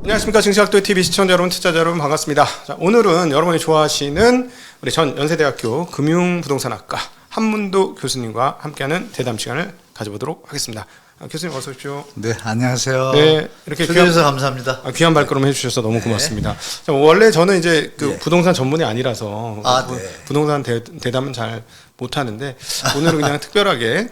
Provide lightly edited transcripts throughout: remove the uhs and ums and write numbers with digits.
안녕하십니까. 증시학도 TV 시청자 여러분, 투자자 여러분 반갑습니다. 자, 오늘은 여러분이 좋아하시는 우리 전 연세대학교 금융부동산학과 한문도 교수님과 함께하는 대담 시간을 가져보도록 하겠습니다. 교수님 어서 오십시오. 네, 안녕하세요. 네, 이렇게 초대해서 감사합니다. 귀한 발걸음 해주셔서 너무 고맙습니다. 자, 원래 저는 이제 그 예. 부동산 전문이 아니라서 네. 부동산 대담은 잘 못하는데 오늘은 그냥 특별하게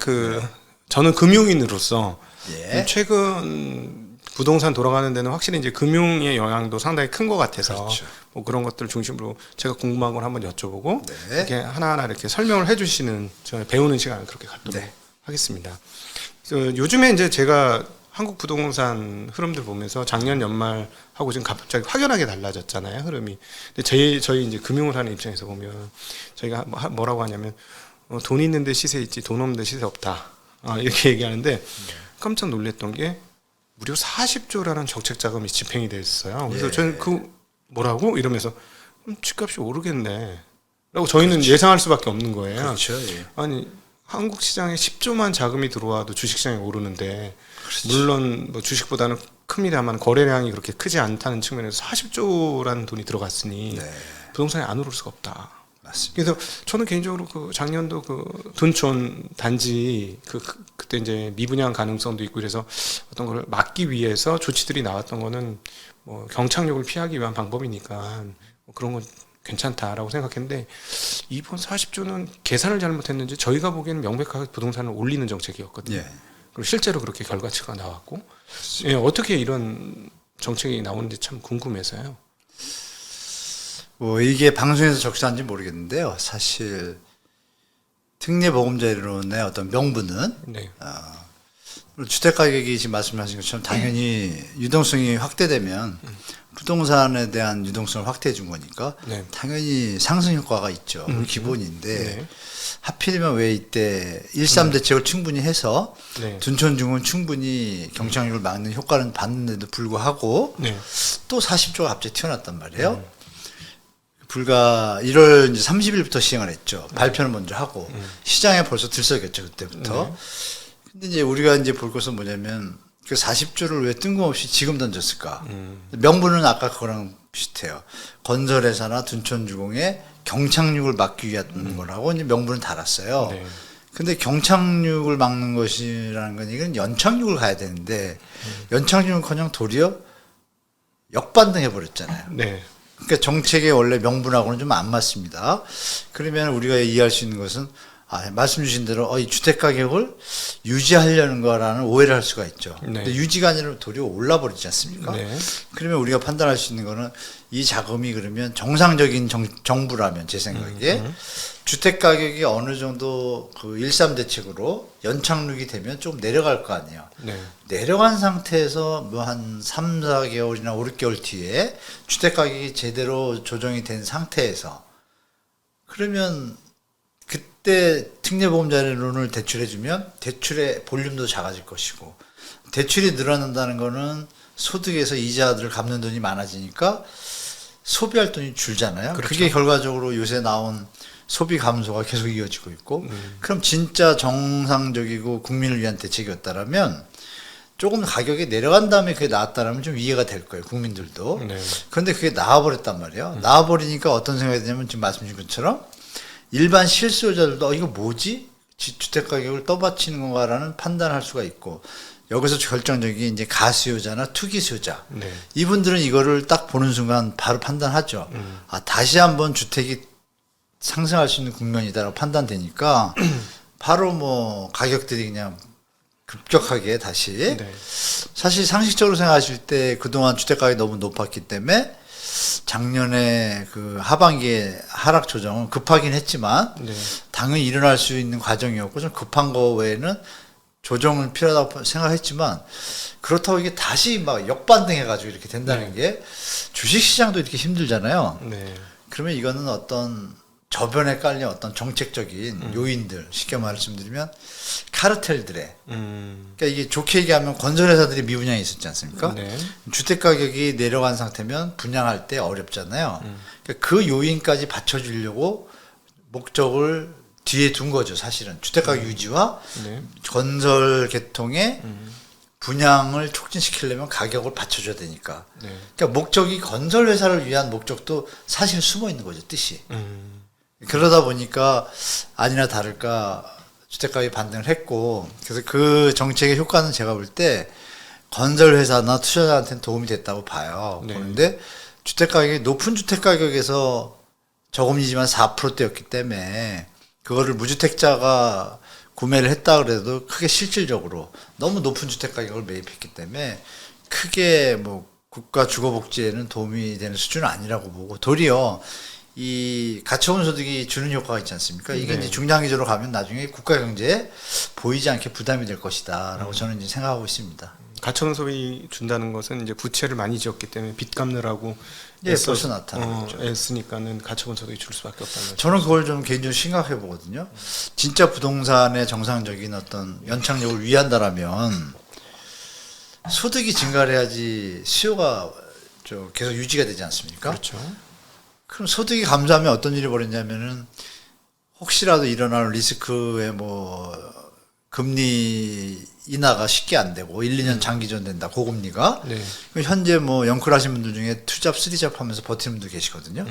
저는 금융인으로서 예. 최근 부동산 돌아가는 데는 확실히 이제 금융의 영향도 상당히 큰 것 같아서 그렇죠. 뭐 그런 것들 중심으로 제가 궁금한 걸 한번 여쭤보고 네. 이렇게 하나하나 이렇게 설명을 해주시는 저희 배우는 시간을 그렇게 갖도록 네. 하겠습니다. 요즘에 이제 제가 한국 부동산 흐름들 보면서 작년 연말하고 지금 갑자기 확연하게 달라졌잖아요, 흐름이. 근데 저희 이제 금융을 하는 입장에서 보면 저희가 뭐라고 하냐면 돈 있는데 시세 있지 돈 없는데 시세 없다. 이렇게 얘기하는데 깜짝 놀랐던 게 무려 40조라는 정책 자금이 집행이 됐어요. 그래서 예. 저는 뭐라고 이러면서 집값이 오르겠네. 라고 저희는 그렇죠. 예상할 수밖에 없는 거예요. 그렇죠. 예. 아니 한국 시장에 10조만 자금이 들어와도 주식 시장이 오르는데 그렇죠. 물론 뭐 주식보다는 큽니다만 거래량이 그렇게 크지 않다는 측면에서 40조라는 돈이 들어갔으니 네. 부동산이 안 오를 수가 없다. 맞습니다. 그래서 저는 개인적으로 작년도 둔촌 단지 그때 이제 미분양 가능성도 있고 그래서 어떤 걸 막기 위해서 조치들이 나왔던 거는 뭐 경착륙을 피하기 위한 방법이니까 뭐 그런 건 괜찮다라고 생각했는데 이번 40조는 계산을 잘못했는지 저희가 보기에는 명백하게 부동산을 올리는 정책이었거든요. 예. 그리고 실제로 그렇게 결과치가 나왔고 예, 어떻게 이런 정책이 나오는지 참 궁금해서요. 뭐 이게 방송에서 적시한지 모르겠는데요. 사실 특례보험자 이론의 어떤 명분은 네. 주택 가격이 지금 말씀하신 것처럼 당연히 유동성이 확대되면 부동산에 대한 유동성을 확대해 준 거니까 네. 당연히 상승 효과가 있죠. 기본인데 네. 하필이면 왜 이때 1.3 대책을 충분히 해서 네. 둔촌중은 충분히 경착륙을 막는 효과는 봤는데도 불구하고 네. 또 40조가 갑자기 튀어났단 말이에요. 불과 1월 30일부터 시행을 했죠. 발표를 먼저 하고 시장에 벌써 들썩였죠 그때부터. 근데 이제 우리가 이제 볼 것은 뭐냐면 그 40조를 왜 뜬금없이 지금 던졌을까? 명분은 아까 그거랑 비슷해요. 건설회사나 둔촌주공의 경착륙을 막기 위한 거라고 이제 명분은 달았어요. 네. 근데 경착륙을 막는 것이라는 건 이건 연착륙을 가야 되는데 연착륙은커녕 도리어 역반등해 버렸잖아요. 네. 그러니까 정책의 원래 명분하고는 좀 안 맞습니다. 그러면 우리가 이해할 수 있는 것은 말씀 주신 대로 이 주택 가격을 유지하려는 거라는 오해를 할 수가 있죠. 네. 근데 유지가 아니라 도리어 올라 버리지 않습니까? 네. 그러면 우리가 판단할 수 있는 거는 이 자금이 그러면 정상적인 정부라면 제 생각에 주택 가격이 어느 정도 그 1.3 대책으로 연착륙이 되면 좀 내려갈 거 아니에요. 네. 내려간 상태에서 뭐 한 3, 4개월이나 5, 6개월 뒤에 주택 가격이 제대로 조정이 된 상태에서 그러면 그때 특례보험자료론을 대출해주면 대출의 볼륨도 작아질 것이고 대출이 늘어난다는 거는 소득에서 이자들을 갚는 돈이 많아지니까 소비할 돈이 줄잖아요. 그렇죠. 그게 결과적으로 요새 나온 소비 감소가 계속 이어지고 있고 그럼 진짜 정상적이고 국민을 위한 대책이었다라면 조금 가격이 내려간 다음에 그게 나왔다라면 좀 이해가 될 거예요. 국민들도. 네. 그런데 그게 나와버렸단 말이에요. 나와버리니까 어떤 생각이 드냐면 지금 말씀 주신 것처럼 일반 실수요자들도 이거 뭐지? 주택 가격을 떠받치는 건가라는 판단할 수가 있고 여기서 결정적인 이제 가수요자나 투기수요자 네. 이분들은 이거를 딱 보는 순간 바로 판단하죠. 다시 한번 주택이 상승할 수 있는 국면이다라고 판단되니까 바로 뭐 가격들이 그냥 급격하게 다시 네. 사실 상식적으로 생각하실 때 그동안 주택 가격이 너무 높았기 때문에 작년에 그 하반기에 하락 조정은 급하긴 했지만 네. 당연히 일어날 수 있는 과정이었고 좀 급한 거 외에는 조정은 필요하다고 생각했지만 그렇다고 이게 다시 막 역반등해가지고 이렇게 된다는 게 주식시장도 이렇게 힘들잖아요. 네. 그러면 이거는 어떤 저변에 깔린 어떤 정책적인 요인들 쉽게 말씀드리면 카르텔들의 그러니까 이게 좋게 얘기하면 건설회사들이 미분양이 있었지 않습니까? 네. 주택 가격이 내려간 상태면 분양할 때 어렵잖아요. 그러니까 그 요인까지 받쳐주려고 목적을 뒤에 둔 거죠, 사실은. 주택 가격 유지와 네. 건설 계통의 분양을 촉진시키려면 가격을 받쳐줘야 되니까. 네. 그러니까 목적이 건설 회사를 위한 목적도 사실 숨어 있는 거죠, 뜻이. 음. 그러다 보니까 아니나 다를까 주택가격이 반등을 했고, 그래서 그 정책의 효과는 제가 볼 때 건설 회사나 투자자한테는 도움이 됐다고 봐요. 네. 그런데 주택가격이 높은 주택가격에서 저금리지만 4%대였기 때문에 그거를 무주택자가 구매를 했다 그래도 크게 실질적으로 너무 높은 주택가격을 매입했기 때문에 크게 뭐 국가 주거복지에는 도움이 되는 수준은 아니라고 보고, 도리어 이 가처분 소득이 주는 효과가 있지 않습니까? 이게 네. 이제 중장기적으로 가면 나중에 국가 경제에 보이지 않게 부담이 될 것이다라고 저는 이제 생각하고 있습니다. 가처분 소비 준다는 것은 이제 부채를 많이 지었기 때문에 빚 갚느라고 예, 벌써 나타나는 거죠. 애쓰니까는 가처분 소득이 줄 수밖에 없다는 거죠. 저는 그걸 좀 개인적으로 심각해 보거든요. 진짜 부동산의 정상적인 어떤 연착륙을 위한다라면 소득이 증가를 해야지 수요가 계속 유지가 되지 않습니까? 그렇죠. 그럼 소득이 감소하면 어떤 일이 벌어지냐면은 혹시라도 일어날 리스크에 뭐 금리 인하가 쉽게 안 되고 1, 2년 장기전 된다, 고금리가. 네. 그럼 현재 뭐 영끌 하신 분들 중에 투잡, 쓰리잡 하면서 버티는 분들 계시거든요.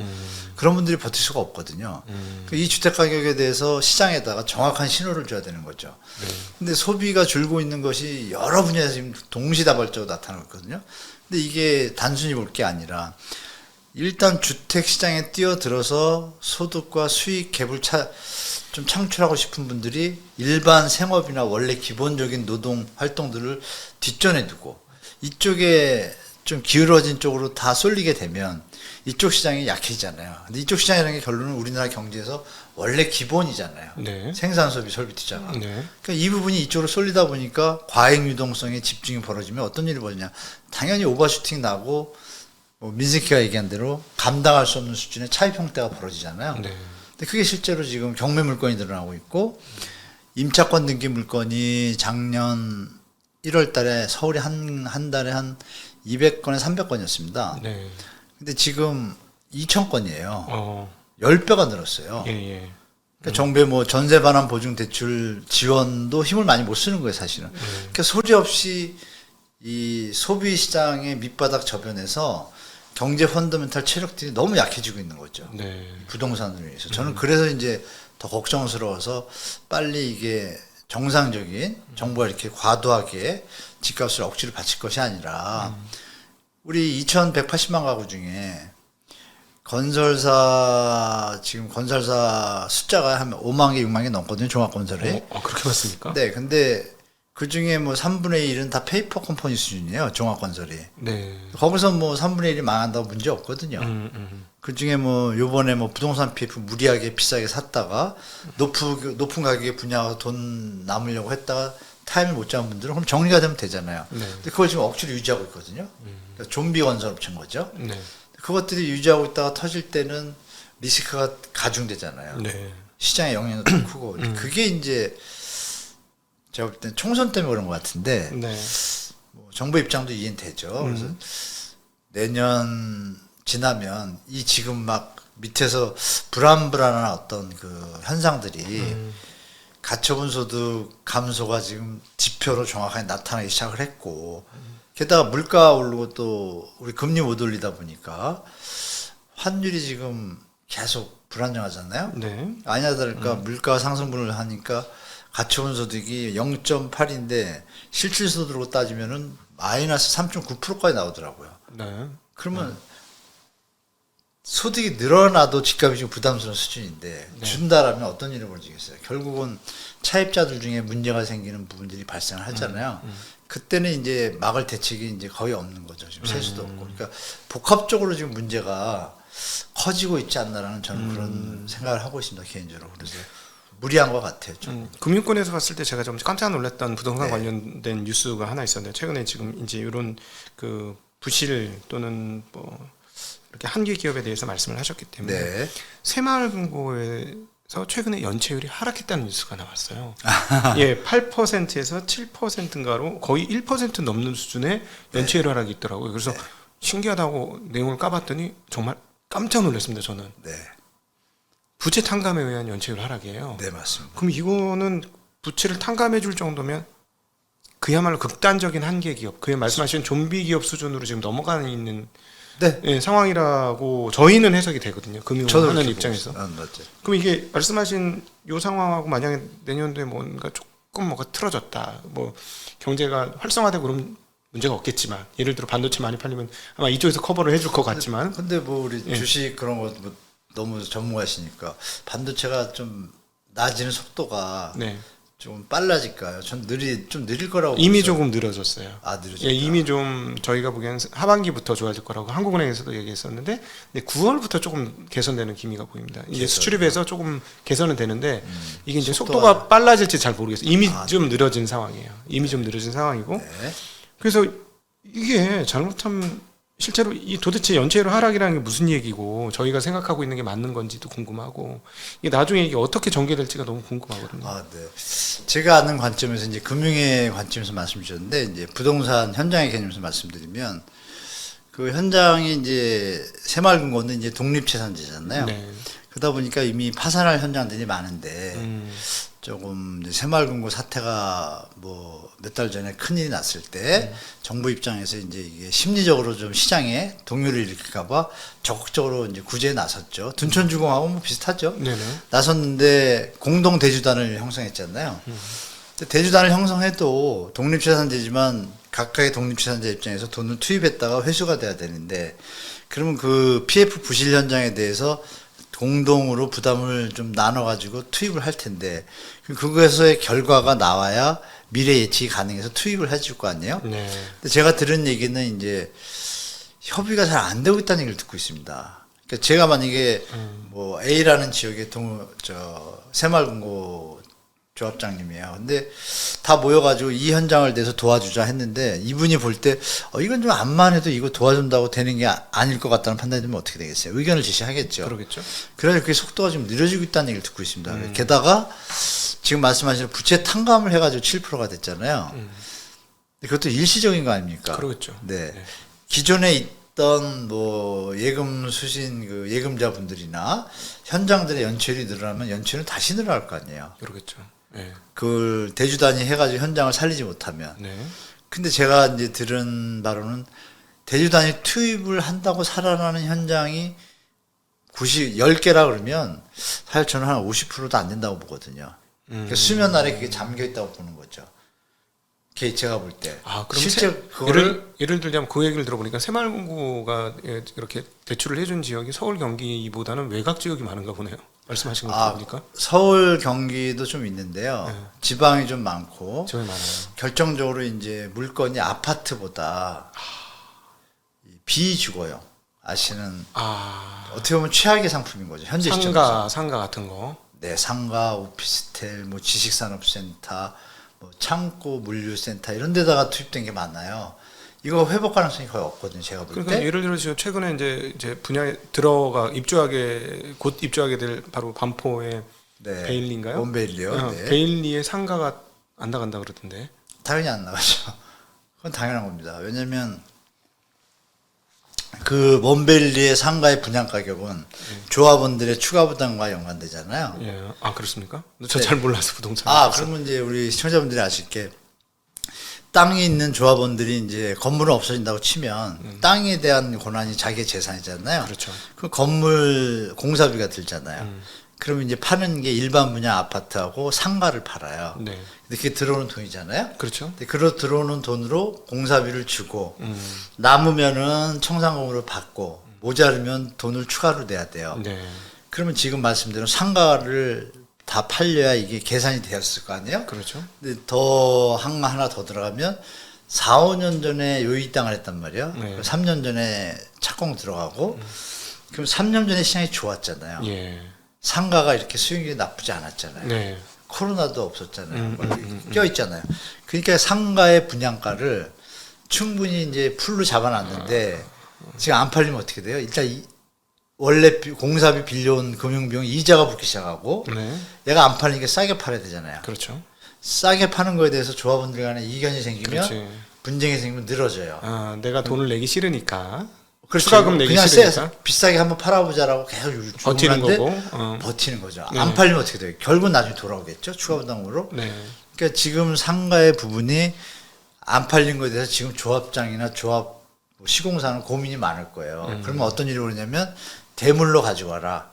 그런 분들이 버틸 수가 없거든요. 이 주택 가격에 대해서 시장에다가 정확한 신호를 줘야 되는 거죠. 네. 근데 소비가 줄고 있는 것이 여러 분야에서 지금 동시다발적으로 나타나고 있거든요. 근데 이게 단순히 볼 게 아니라 일단 주택 시장에 뛰어들어서 소득과 수익 갭을 좀 창출하고 싶은 분들이 일반 생업이나 원래 기본적인 노동 활동들을 뒷전에 두고 이쪽에 좀 기울어진 쪽으로 다 쏠리게 되면 이쪽 시장이 약해지잖아요. 근데 이쪽 시장이라는 게 결론은 우리나라 경제에서 원래 기본이잖아요. 네. 생산, 소비, 설비, 투자가. 네. 그러니까 이 부분이 이쪽으로 쏠리다 보니까 과잉 유동성에 집중이 벌어지면 어떤 일이 벌어지냐. 당연히 오버슈팅 나고 뭐 민석이가 얘기한 대로 감당할 수 없는 수준의 차입 형태가 벌어지잖아요. 네. 근데 그게 실제로 지금 경매 물건이 늘어나고 있고, 임차권 등기 물건이 작년 1월 달에 서울이 한 달에 한 200건에 300건이었습니다. 네. 근데 지금 2,000건이에요. 어. 10배가 늘었어요. 예, 예. 그러니까 정부의 뭐 전세 반환 보증 대출 지원도 힘을 많이 못 쓰는 거예요, 사실은. 그러니까 소리 없이 이 소비 시장의 밑바닥 저변에서 경제 펀더멘탈 체력들이 너무 약해지고 있는 거죠. 네. 부동산을 위해서. 저는 그래서 이제 더 걱정스러워서 빨리 이게 정상적인 정부가 이렇게 과도하게 집값을 억지로 받칠 것이 아니라 우리 2,180만 가구 중에 지금 건설사 숫자가 한 5만 개, 6만 개 넘거든요, 종합건설에. 그렇게 봤습니까? 네, 근데 그 중에 뭐 3분의 1은 다 페이퍼 컴퍼니 수준이에요, 종합건설이. 네. 거기서 뭐 3분의 1이 망한다고 문제 없거든요. 그 중에 뭐 요번에 뭐 부동산 PF 무리하게 비싸게 샀다가 높은 가격에 분양하고 돈 남으려고 했다가 타임을 못 잡은 분들은 그럼 정리가 되면 되잖아요. 네. 근데 그걸 지금 억지로 유지하고 있거든요. 그러니까 좀비 건설업체인 거죠. 네. 그것들이 유지하고 있다가 터질 때는 리스크가 가중되잖아요. 네. 시장의 영향도 더 크고. 그게 이제 제가 볼 때는 총선 때문에 그런 것 같은데 네. 뭐 정부 입장도 이해는 되죠. 그래서 내년 지나면 이 지금 막 밑에서 불안불안한 어떤 그 현상들이 가처분 소득 감소가 지금 지표로 정확하게 나타나기 시작을 했고, 게다가 물가 오르고 또 우리 금리 못 올리다 보니까 환율이 지금 계속 불안정하잖아요. 네. 아니나 다를까 물가 상승분을 하니까 가처분 소득이 0.8인데 실질 소득으로 따지면은 마이너스 3.9%까지 나오더라고요. 네. 그러면 소득이 늘어나도 집값이 지금 부담스러운 수준인데 준다라면 어떤 일이 벌어지겠어요? 결국은 차입자들 중에 문제가 생기는 부분들이 발생을 하잖아요. 그때는 이제 막을 대책이 이제 거의 없는 거죠. 지금 세수도 없고. 그러니까 복합적으로 지금 문제가 커지고 있지 않나라는 저는 그런 생각을 하고 있습니다, 개인적으로. 그래서 무리한 것 같아요. 좀. 금융권에서 봤을 때 제가 좀 깜짝 놀랐던 부동산 네. 관련된 뉴스가 하나 있었는데, 최근에 지금 이제 이런 그 부실 또는 뭐 이렇게 한계 기업에 대해서 말씀을 하셨기 때문에 네. 새마을금고에서 최근에 연체율이 하락했다는 뉴스가 나왔어요. 예, 8%에서 7%인가로 거의 1% 넘는 수준의 연체율 하락이 있더라고요. 그래서 신기하다고 내용을 까봤더니 정말 깜짝 놀랐습니다, 저는. 네. 부채 탕감에 의한 연체율 하락이에요. 네, 맞습니다. 그럼 이거는 부채를 탕감해 줄 정도면 그야말로 극단적인 한계 기업, 그의 말씀하신 좀비 기업 수준으로 지금 넘어가는 있는 네. 예, 상황이라고 저희는 해석이 되거든요. 금융을 저도 하는 그렇게 입장에서. 보고 있어요. 맞아요. 그럼 이게 말씀하신 요 상황하고 만약에 내년도에 뭔가 조금 뭐가 틀어졌다, 뭐 경제가 활성화되고 그런 문제가 없겠지만, 예를 들어 반도체 많이 팔리면 아마 이쪽에서 커버를 해줄 것 같지만, 근데 뭐 우리 예. 주식 그런 거 뭐 너무 전문가시니까 반도체가 좀 낮아지는 속도가 네, 좀 빨라질까요? 전 좀 느릴 거라고 이미 보죠. 조금 늘어졌어요. 아, 늘어졌다. 예, 이미 좀 저희가 보기에는 하반기부터 좋아질 거라고 한국은행에서도 얘기했었는데, 근데 9월부터 조금 개선되는 기미가 보입니다. 이제 개선. 수출입에서 조금 개선은 되는데 이게 이제 속도가- 속도가 빨라질지 잘 모르겠어요. 이미 아, 좀 늘어진 상황이에요. 이미 좀 늘어진 상황이고, 네. 그래서 이게 잘못하면 실제로 이 도대체 연체율 하락이라는 게 무슨 얘기고 저희가 생각하고 있는 게 맞는 건지도 궁금하고, 이게 나중에 이게 어떻게 전개될지가 너무 궁금하거든요. 아, 네. 제가 아는 관점에서 이제 금융의 관점에서 말씀 주셨는데 이제 부동산 현장의 개념에서 말씀드리면 그 현장이 이제 새마을금고는 이제 독립재산제잖아요. 네. 그러다 보니까 이미 파산할 현장들이 많은데 조금 이제 새마을금고 사태가 뭐 몇 달 전에 큰일이 났을 때 정부 입장에서 이제 이게 심리적으로 좀 시장에 동요를 일으킬까봐 적극적으로 이제 구제에 나섰죠. 둔촌주공하고 뭐 비슷하죠. 네네. 나섰는데 공동 대주단을 형성했잖아요. 근데 대주단을 형성해도 독립재산제지만 각각의 독립재산자 입장에서 돈을 투입했다가 회수가 돼야 되는데, 그러면 그 PF 부실 현장에 대해서 공동으로 부담을 좀 나눠가지고 투입을 할 텐데, 그거에서의 결과가 나와야 미래 예측이 가능해서 투입을 해줄 거 아니에요? 네. 근데 제가 들은 얘기는 이제 협의가 잘 안 되고 있다는 얘기를 듣고 있습니다. 그러니까 제가 만약에 뭐 A라는 지역의 새마을금고 조합장님이에요. 근데 다 모여가지고 이 현장을 내서 도와주자 했는데, 이분이 볼 때 이건 좀 암만 해도 이거 도와준다고 되는 게 아닐 것 같다는 판단이 들면 어떻게 되겠어요? 의견을 제시하겠죠. 그러겠죠. 그래서 그 속도가 좀 느려지고 있다는 얘기를 듣고 있습니다. 게다가 지금 말씀하신 부채 탕감을 해가지고 7%가 됐잖아요. 그것도 일시적인 거 아닙니까? 그러겠죠. 네. 네. 기존에 있던 뭐 예금 수신 그 예금자분들이나 현장들의 연체율이 늘어나면 연체율은 다시 늘어날 거 아니에요. 그러겠죠. 네. 그걸 대주단위 해가지고 현장을 살리지 못하면. 네. 근데 제가 이제 들은 바로는 대주단위 투입을 한다고 살아나는 현장이 10개라 그러면 사실 저는 한 50%도 안 된다고 보거든요. 그러니까 수면 아래 그게 잠겨 있다고 보는 거죠. 제가 볼 때. 아, 그럼 실제 그거를 예를 들자면 그 얘기를 들어보니까 새마을금고가 이렇게 대출을 해준 지역이 서울 경기보다는 외곽 지역이 많은가 보네요. 말씀하신 거 들어보니까. 서울 경기도 좀 있는데요. 네. 지방이 좀 많고 지역이 많아요. 결정적으로 이제 물건이 아파트보다 비주거용 아시는 어떻게 보면 최악의 상품인 거죠. 현재 시점에서. 상가 같은 거. 네, 상가, 오피스텔, 뭐 지식산업센터, 뭐 창고, 물류센터 이런 데다가 투입된 게 많아요. 이거 회복 가능성이 거의 없거든요. 제가 볼 그러니까 때. 예를 들어 지금 최근에 이제 분야에 곧 입주하게 될 바로 반포의 네. 베일리인가요? 원베일리요. 네. 베일리의 상가가 안 나간다 그러던데. 당연히 안 나가죠. 그건 당연한 겁니다. 왜냐면 그 원베일리의 상가의 분양 가격은 조합원들의 추가 부담과 연관되잖아요. 예. 아, 그렇습니까? 저 네. 잘 몰라서 부동산. 그러면 이제 우리 시청자분들이 아실 게, 땅이 있는 조합원들이 이제 건물은 없어진다고 치면 땅에 대한 권한이 자기의 재산이잖아요. 그렇죠. 그 건물 공사비가 들잖아요. 그러면 이제 파는 게 일반 분양 아파트하고 상가를 팔아요. 네. 근데 그게 들어오는 돈이잖아요. 그렇죠. 근데 들어오는 돈으로 공사비를 주고 남으면은 청산금으로 받고 모자르면 돈을 추가로 내야 돼요. 네. 그러면 지금 말씀대로 상가를 다 팔려야 이게 계산이 되었을 거 아니에요? 그렇죠. 근데 하나 더 들어가면 4, 5년 전에 요이 땅을 했단 말이에요. 네. 3년 전에 착공 들어가고 그럼 3년 전에 시장이 좋았잖아요. 예. 상가가 이렇게 수익이 나쁘지 않았잖아요. 네. 코로나도 없었잖아요. 껴있잖아요. 그러니까 상가의 분양가를 충분히 이제 풀로 잡아놨는데 지금 안 팔리면 어떻게 돼요? 일단 원래 공사비 빌려온 금융비용 이자가 붙기 시작하고 네. 얘가 안 팔리니까 싸게 팔아야 되잖아요. 그렇죠. 싸게 파는 거에 대해서 조합원들 간에 이견이 생기면 그렇지. 분쟁이 생기면 늘어져요. 아, 내가 돈을 내기 싫으니까. 그렇죠. 추가금 내기 그냥 싫으니까. 비싸게 한번 팔아보자라고 계속 버티는 주문하는데 거고. 버티는 거죠. 네. 안 팔리면 어떻게 돼요? 결국은 나중에 돌아오겠죠. 추가 부담으로. 네. 그러니까 지금 상가의 부분이 안 팔린 거에 대해서 지금 조합장이나 조합 시공사는 고민이 많을 거예요. 그러면 어떤 일이 오냐면 대물로 가져와라.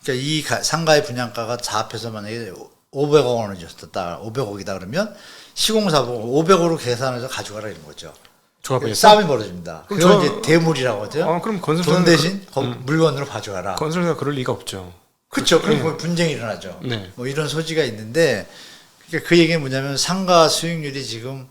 그러니까 이 상가의 분양가가 다 합해서 만약에 500억 원을 줬다, 500억이다 그러면 시공사 보고 500억으로 계산해서 가져가라 이런 거죠. 조합에서 싸움이 벌어집니다. 그럼 그건 이제 대물이라고 하죠. 그럼 돈 건설사는 대신 물건으로 가져가라. 건설사가 그럴 리가 없죠. 그렇죠. 그럼 뭐 분쟁이 일어나죠. 네. 뭐 이런 소지가 있는데 그러니까 그 얘기는 뭐냐면 상가 수익률이 지금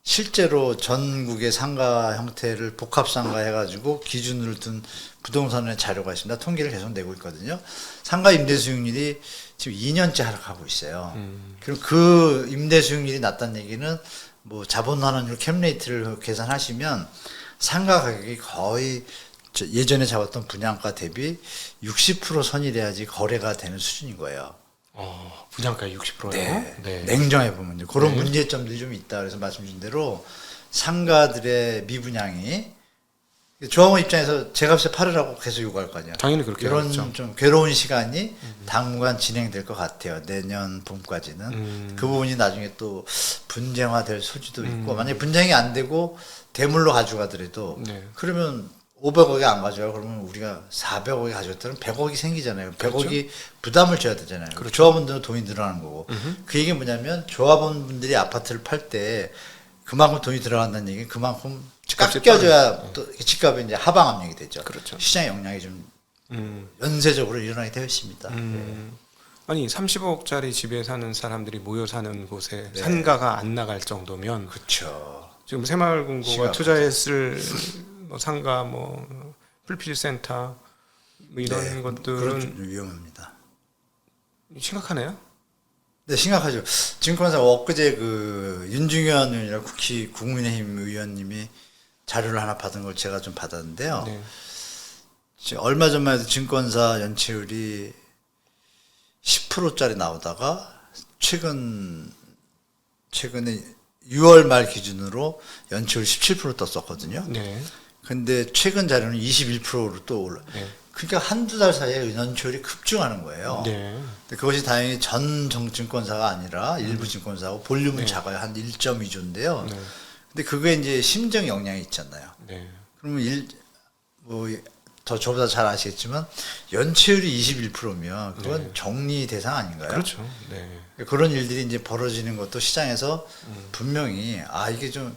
실제로 전국의 상가 형태를 복합 상가 해가지고 기준으로 둔 부동산의 자료가 있습니다. 통계를 계속 내고 있거든요. 상가 임대 수익률이 지금 2년째 하락하고 있어요. 그럼 그 임대 수익률이 낮다는 얘기는 뭐 자본 환원율 캡레이트를 계산하시면 상가 가격이 거의 예전에 잡았던 분양가 대비 60% 선이돼야지 거래가 되는 수준인 거예요. 분양가 60%요? 네. 냉정해 보면요. 그런 문제점들이 좀 있다. 그래서 말씀 주신 대로 상가들의 미분양이 조합원 입장에서 제값에 팔으라고 계속 요구할 거 아니에요. 당연히 그렇게 이런 하겠죠. 좀 괴로운 시간이 당분간 진행될 것 같아요. 내년 봄까지는. 그 부분이 나중에 또 분쟁화될 소지도 있고 만약에 분쟁이 안 되고 대물로 가져가더라도 네. 그러면 500억이 안 가져가 그러면 우리가 400억이 가져갔다면 100억이 생기잖아요. 100억이 부담을 져야 되잖아요. 그렇죠. 조합원들은 돈이 늘어나는 거고. 그 얘기는 뭐냐면 조합원분들이 아파트를 팔 때 그만큼 돈이 들어간다는 얘기는 그만큼 집값이 깎여줘야 또 집값이 이제 하방 압력이 되죠. 그렇죠. 시장의 영향이 좀 연쇄적으로 일어나게 되어 있습니다. 아니 30억짜리 집에 사는 사람들이 모여 사는 곳에 네. 상가가 안 나갈 정도면 그렇죠. 지금 새마을금고가 시각 투자했을 뭐 상가 뭐 풀필센터 뭐 이런 것들은 그런 좀 위험합니다. 심각하네요. 네, 심각하죠. 증권사 엊그제 그 윤중현 의원이라고 국민의힘 의원님이 자료를 하나 받은 걸 제가 좀 받았는데요. 네. 얼마 전만 해도 증권사 연체율이 10%짜리 나오다가 최근에 6월 말 기준으로 연체율 17% 떴었거든요. 네. 근데 최근 자료는 21%로 또 올라. 네. 그러니까 한두 달 사이에 연체율이 급증하는 거예요. 네. 근데 그것이 다행히 전 정증권사가 아니라 일부 증권사고 볼륨은 작아요. 한 1.2조인데요. 네. 근데 그게 이제 심정 영향이 있잖아요. 네. 그러면 더 저보다 잘 아시겠지만 연체율이 21%면 그건 정리 대상 아닌가요? 그렇죠. 네. 그런 일들이 이제 벌어지는 것도 시장에서 분명히 이게 좀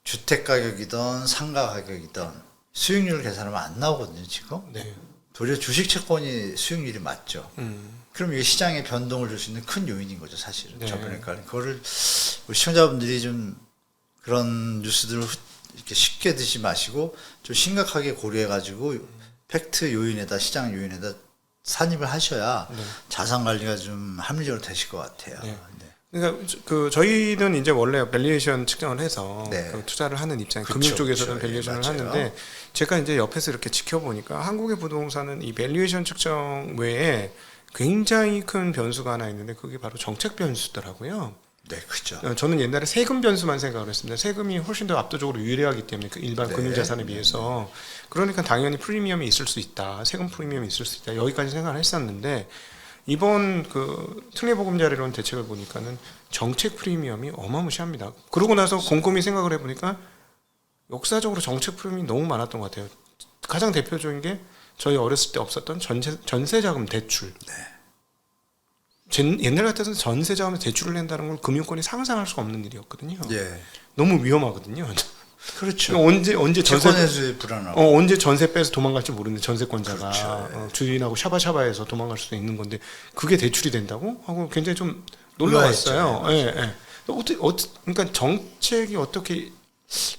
주택 가격이든 상가 가격이든 수익률을 계산하면 안 나오거든요, 지금. 네. 도리어 주식 채권이 수익률이 맞죠. 그럼 이게 시장에 변동을 줄 수 있는 큰 요인인 거죠, 사실은. 네. 저번에까 그거를 우리 시청자분들이 좀 그런 뉴스들을 이렇게 쉽게 듣지 마시고 좀 심각하게 고려해가지고 팩트 요인에다 시장 요인에다 산입을 하셔야 자산 관리가 좀 합리적으로 되실 것 같아요. 네. 네. 그러니까 저희는 이제 원래 밸류에이션 측정을 해서 네. 그 투자를 하는 입장, 그쵸, 금융 쪽에서는 그쵸. 밸류에이션을 맞아요. 하는데 제가 이제 옆에서 이렇게 지켜보니까 한국의 부동산은 이 밸류에이션 측정 외에 굉장히 큰 변수가 하나 있는데 그게 바로 정책 변수더라고요. 네, 그죠. 저는 옛날에 세금 변수만 생각을 했습니다. 세금이 훨씬 더 압도적으로 유리하기 때문에 그 일반 네. 금융자산에 비해서 그러니까 당연히 프리미엄이 있을 수 있다. 세금 프리미엄이 있을 수 있다. 여기까지 생각을 했었는데 이번 그 특례보금자리론 대책을 보니까는 정책 프리미엄이 어마무시합니다. 그러고 나서 곰곰이 생각을 해보니까 역사적으로 정책 프리미엄이 너무 많았던 것 같아요. 가장 대표적인 게 저희 어렸을 때 없었던 전세자금 대출. 네. 옛날 같아서는 전세자금에 대출을 낸다는 건 금융권이 상상할 수가 없는 일이었거든요. 예. 너무 위험하거든요. 그렇죠. 언제 채권에서 불안하고. 언제 전세 빼서 도망갈지 모르는데 전세권자가 그렇죠. 주인하고 샤바샤바해서 도망갈 수도 있는 건데 그게 대출이 된다고 하고 굉장히 좀 놀라웠어요. 예. 그러니까 정책이 어떻게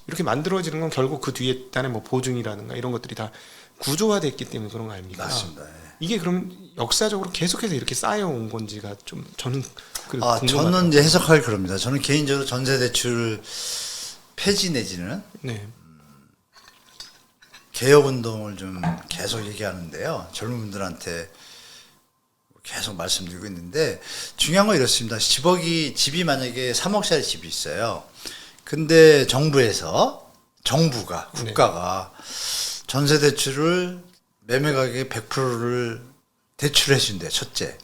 이렇게 만들어지는 건 결국 그 뒤에 있다는 뭐 보증이라든가 이런 것들이 다 구조화됐기 때문에 그런 거 아닙니까? 맞습니다. 예. 이게 그럼 역사적으로 계속해서 이렇게 쌓여온 건지가 좀 저는 궁금하다. 저는 이제 해석할 그럽니다. 저는 개인적으로 전세 대출 폐지 내지는 네. 개혁 운동을 좀 계속 얘기하는데요. 젊은 분들한테 계속 말씀드리고 있는데 중요한 건 이렇습니다. 집이 만약에 3억짜리 집이 있어요. 근데 국가가 전세 대출을 매매 가격의 100%를 대출해 준대요. 첫째.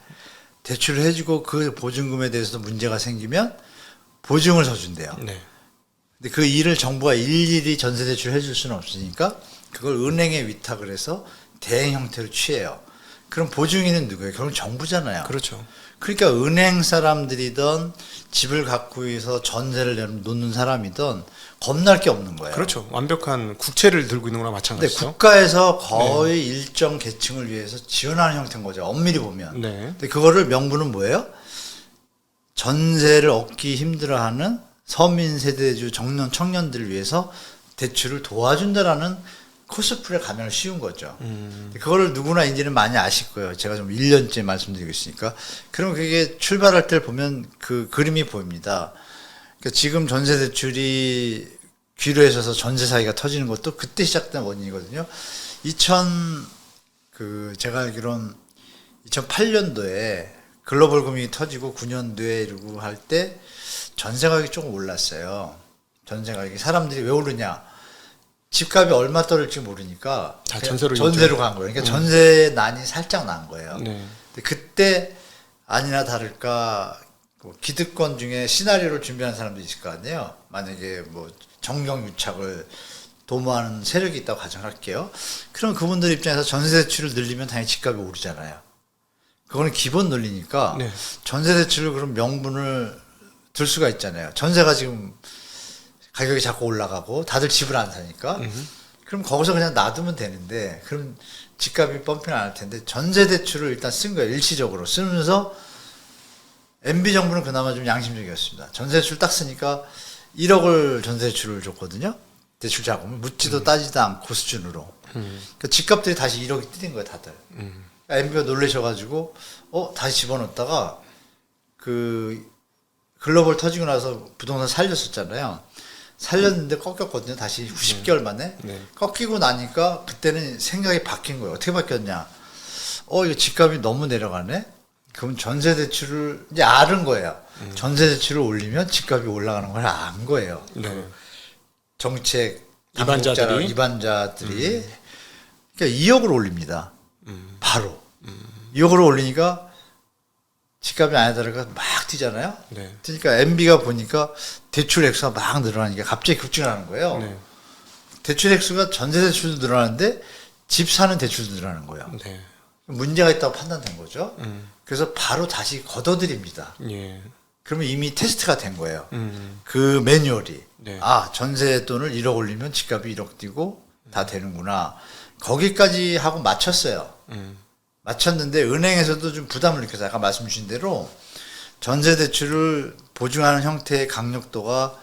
대출을 해주고 그 보증금에 대해서 문제가 생기면 보증을 서준대요. 네. 근데 그 일을 정부가 일일이 전세 대출을 해줄 수는 없으니까 그걸 은행에 위탁을 해서 대행 형태로 취해요. 그럼 보증인은 누구예요? 결국 정부잖아요. 그렇죠. 그러니까 은행 사람들이든 집을 갖고 있어 전세를 놓는 사람이든 겁날 게 없는 거예요. 그렇죠. 완벽한 국채를 들고 있는 거나 근데 마찬가지죠. 국가에서 거의 일정 계층을 위해서 지원하는 형태인 거죠. 엄밀히 보면. 네. 근데 그거를 명분은 뭐예요? 전세를 얻기 힘들어하는 서민 세대주 청년들을 위해서 대출을 도와준다라는 코스프레 가면 쉬운 거죠. 그거를 누구나 이제는 많이 아실 거예요. 제가 좀 1년째 말씀드리고 있으니까. 그럼 그게 출발할 때 보면 그 그림이 보입니다. 그러니까 지금 전세 대출이 귀로해져서 전세 사기가 터지는 것도 그때 시작된 원인이거든요. 제가 알기로는 2008년도에 글로벌 금융이 터지고 9년도에 이러고 할 때 전세 가격이 조금 올랐어요. 전세 가격이 사람들이 왜 오르냐? 집값이 얼마 떨어질지 모르니까 다 전세로 간 거예요. 그러니까 전세 난이 살짝 난 거예요. 네. 근데 그때 아니나 다를까 기득권 중에 시나리오를 준비하는 사람도 있을 거 아니에요. 만약에 뭐 정경유착을 도모하는 세력이 있다고 가정할게요. 그럼 그분들 입장에서 전세 대출을 늘리면 당연히 집값이 오르잖아요. 그거는 기본 논리니까 네. 전세 대출을 그럼 명분을 들 수가 있잖아요. 전세가 지금 가격이 자꾸 올라가고 다들 집을 안 사니까 그럼 거기서 그냥 놔두면 되는데 그럼 집값이 펌핑 안 할 텐데 전세 대출을 일단 쓴 거예요. 일시적으로 쓰면서 MB 정부는 그나마 좀 양심적이었습니다. 전세 대출 딱 쓰니까 1억을 전세 대출을 줬거든요. 대출 자금을 묻지도 따지도 않고 수준으로. 그러니까 집값들이 다시 1억이 뛰는 거예요, 다들. 그러니까 MB가 놀라셔가지고 다시 집어넣었다가 그 글로벌 터지고 나서 부동산 살렸었잖아요. 살렸는데 꺾였거든요. 다시 10개월 만에. 네. 꺾이고 나니까 그때는 생각이 바뀐 거예요. 어떻게 바뀌었냐. 이거 집값이 너무 내려가네? 그럼 전세 대출을 이제 알은 거예요. 전세 대출을 올리면 집값이 올라가는 걸 안 거예요. 네. 정책 입안자들이? 입안자들이 그러니까 2억을 올립니다. 바로 2억을 올리니까 집값이 아니라 다를까 막 뛰잖아요. 네. 그러니까 MB가 보니까 대출 액수가 막 늘어나니까 갑자기 급증하는 거예요. 네. 대출 액수가 전세 대출도 늘어나는데 집 사는 대출도 늘어나는 거예요. 네. 문제가 있다고 판단된 거죠. 그래서 바로 다시 걷어들입니다. 예. 그러면 이미 테스트가 된 거예요. 그 매뉴얼이. 네. 전세 돈을 1억 올리면 집값이 1억 뛰고 다 되는구나. 거기까지 하고 맞췄어요. 맞췄는데 은행에서도 좀 부담을 느껴서 아까 말씀 주신 대로 전세 대출을 보증하는 형태의 강력도가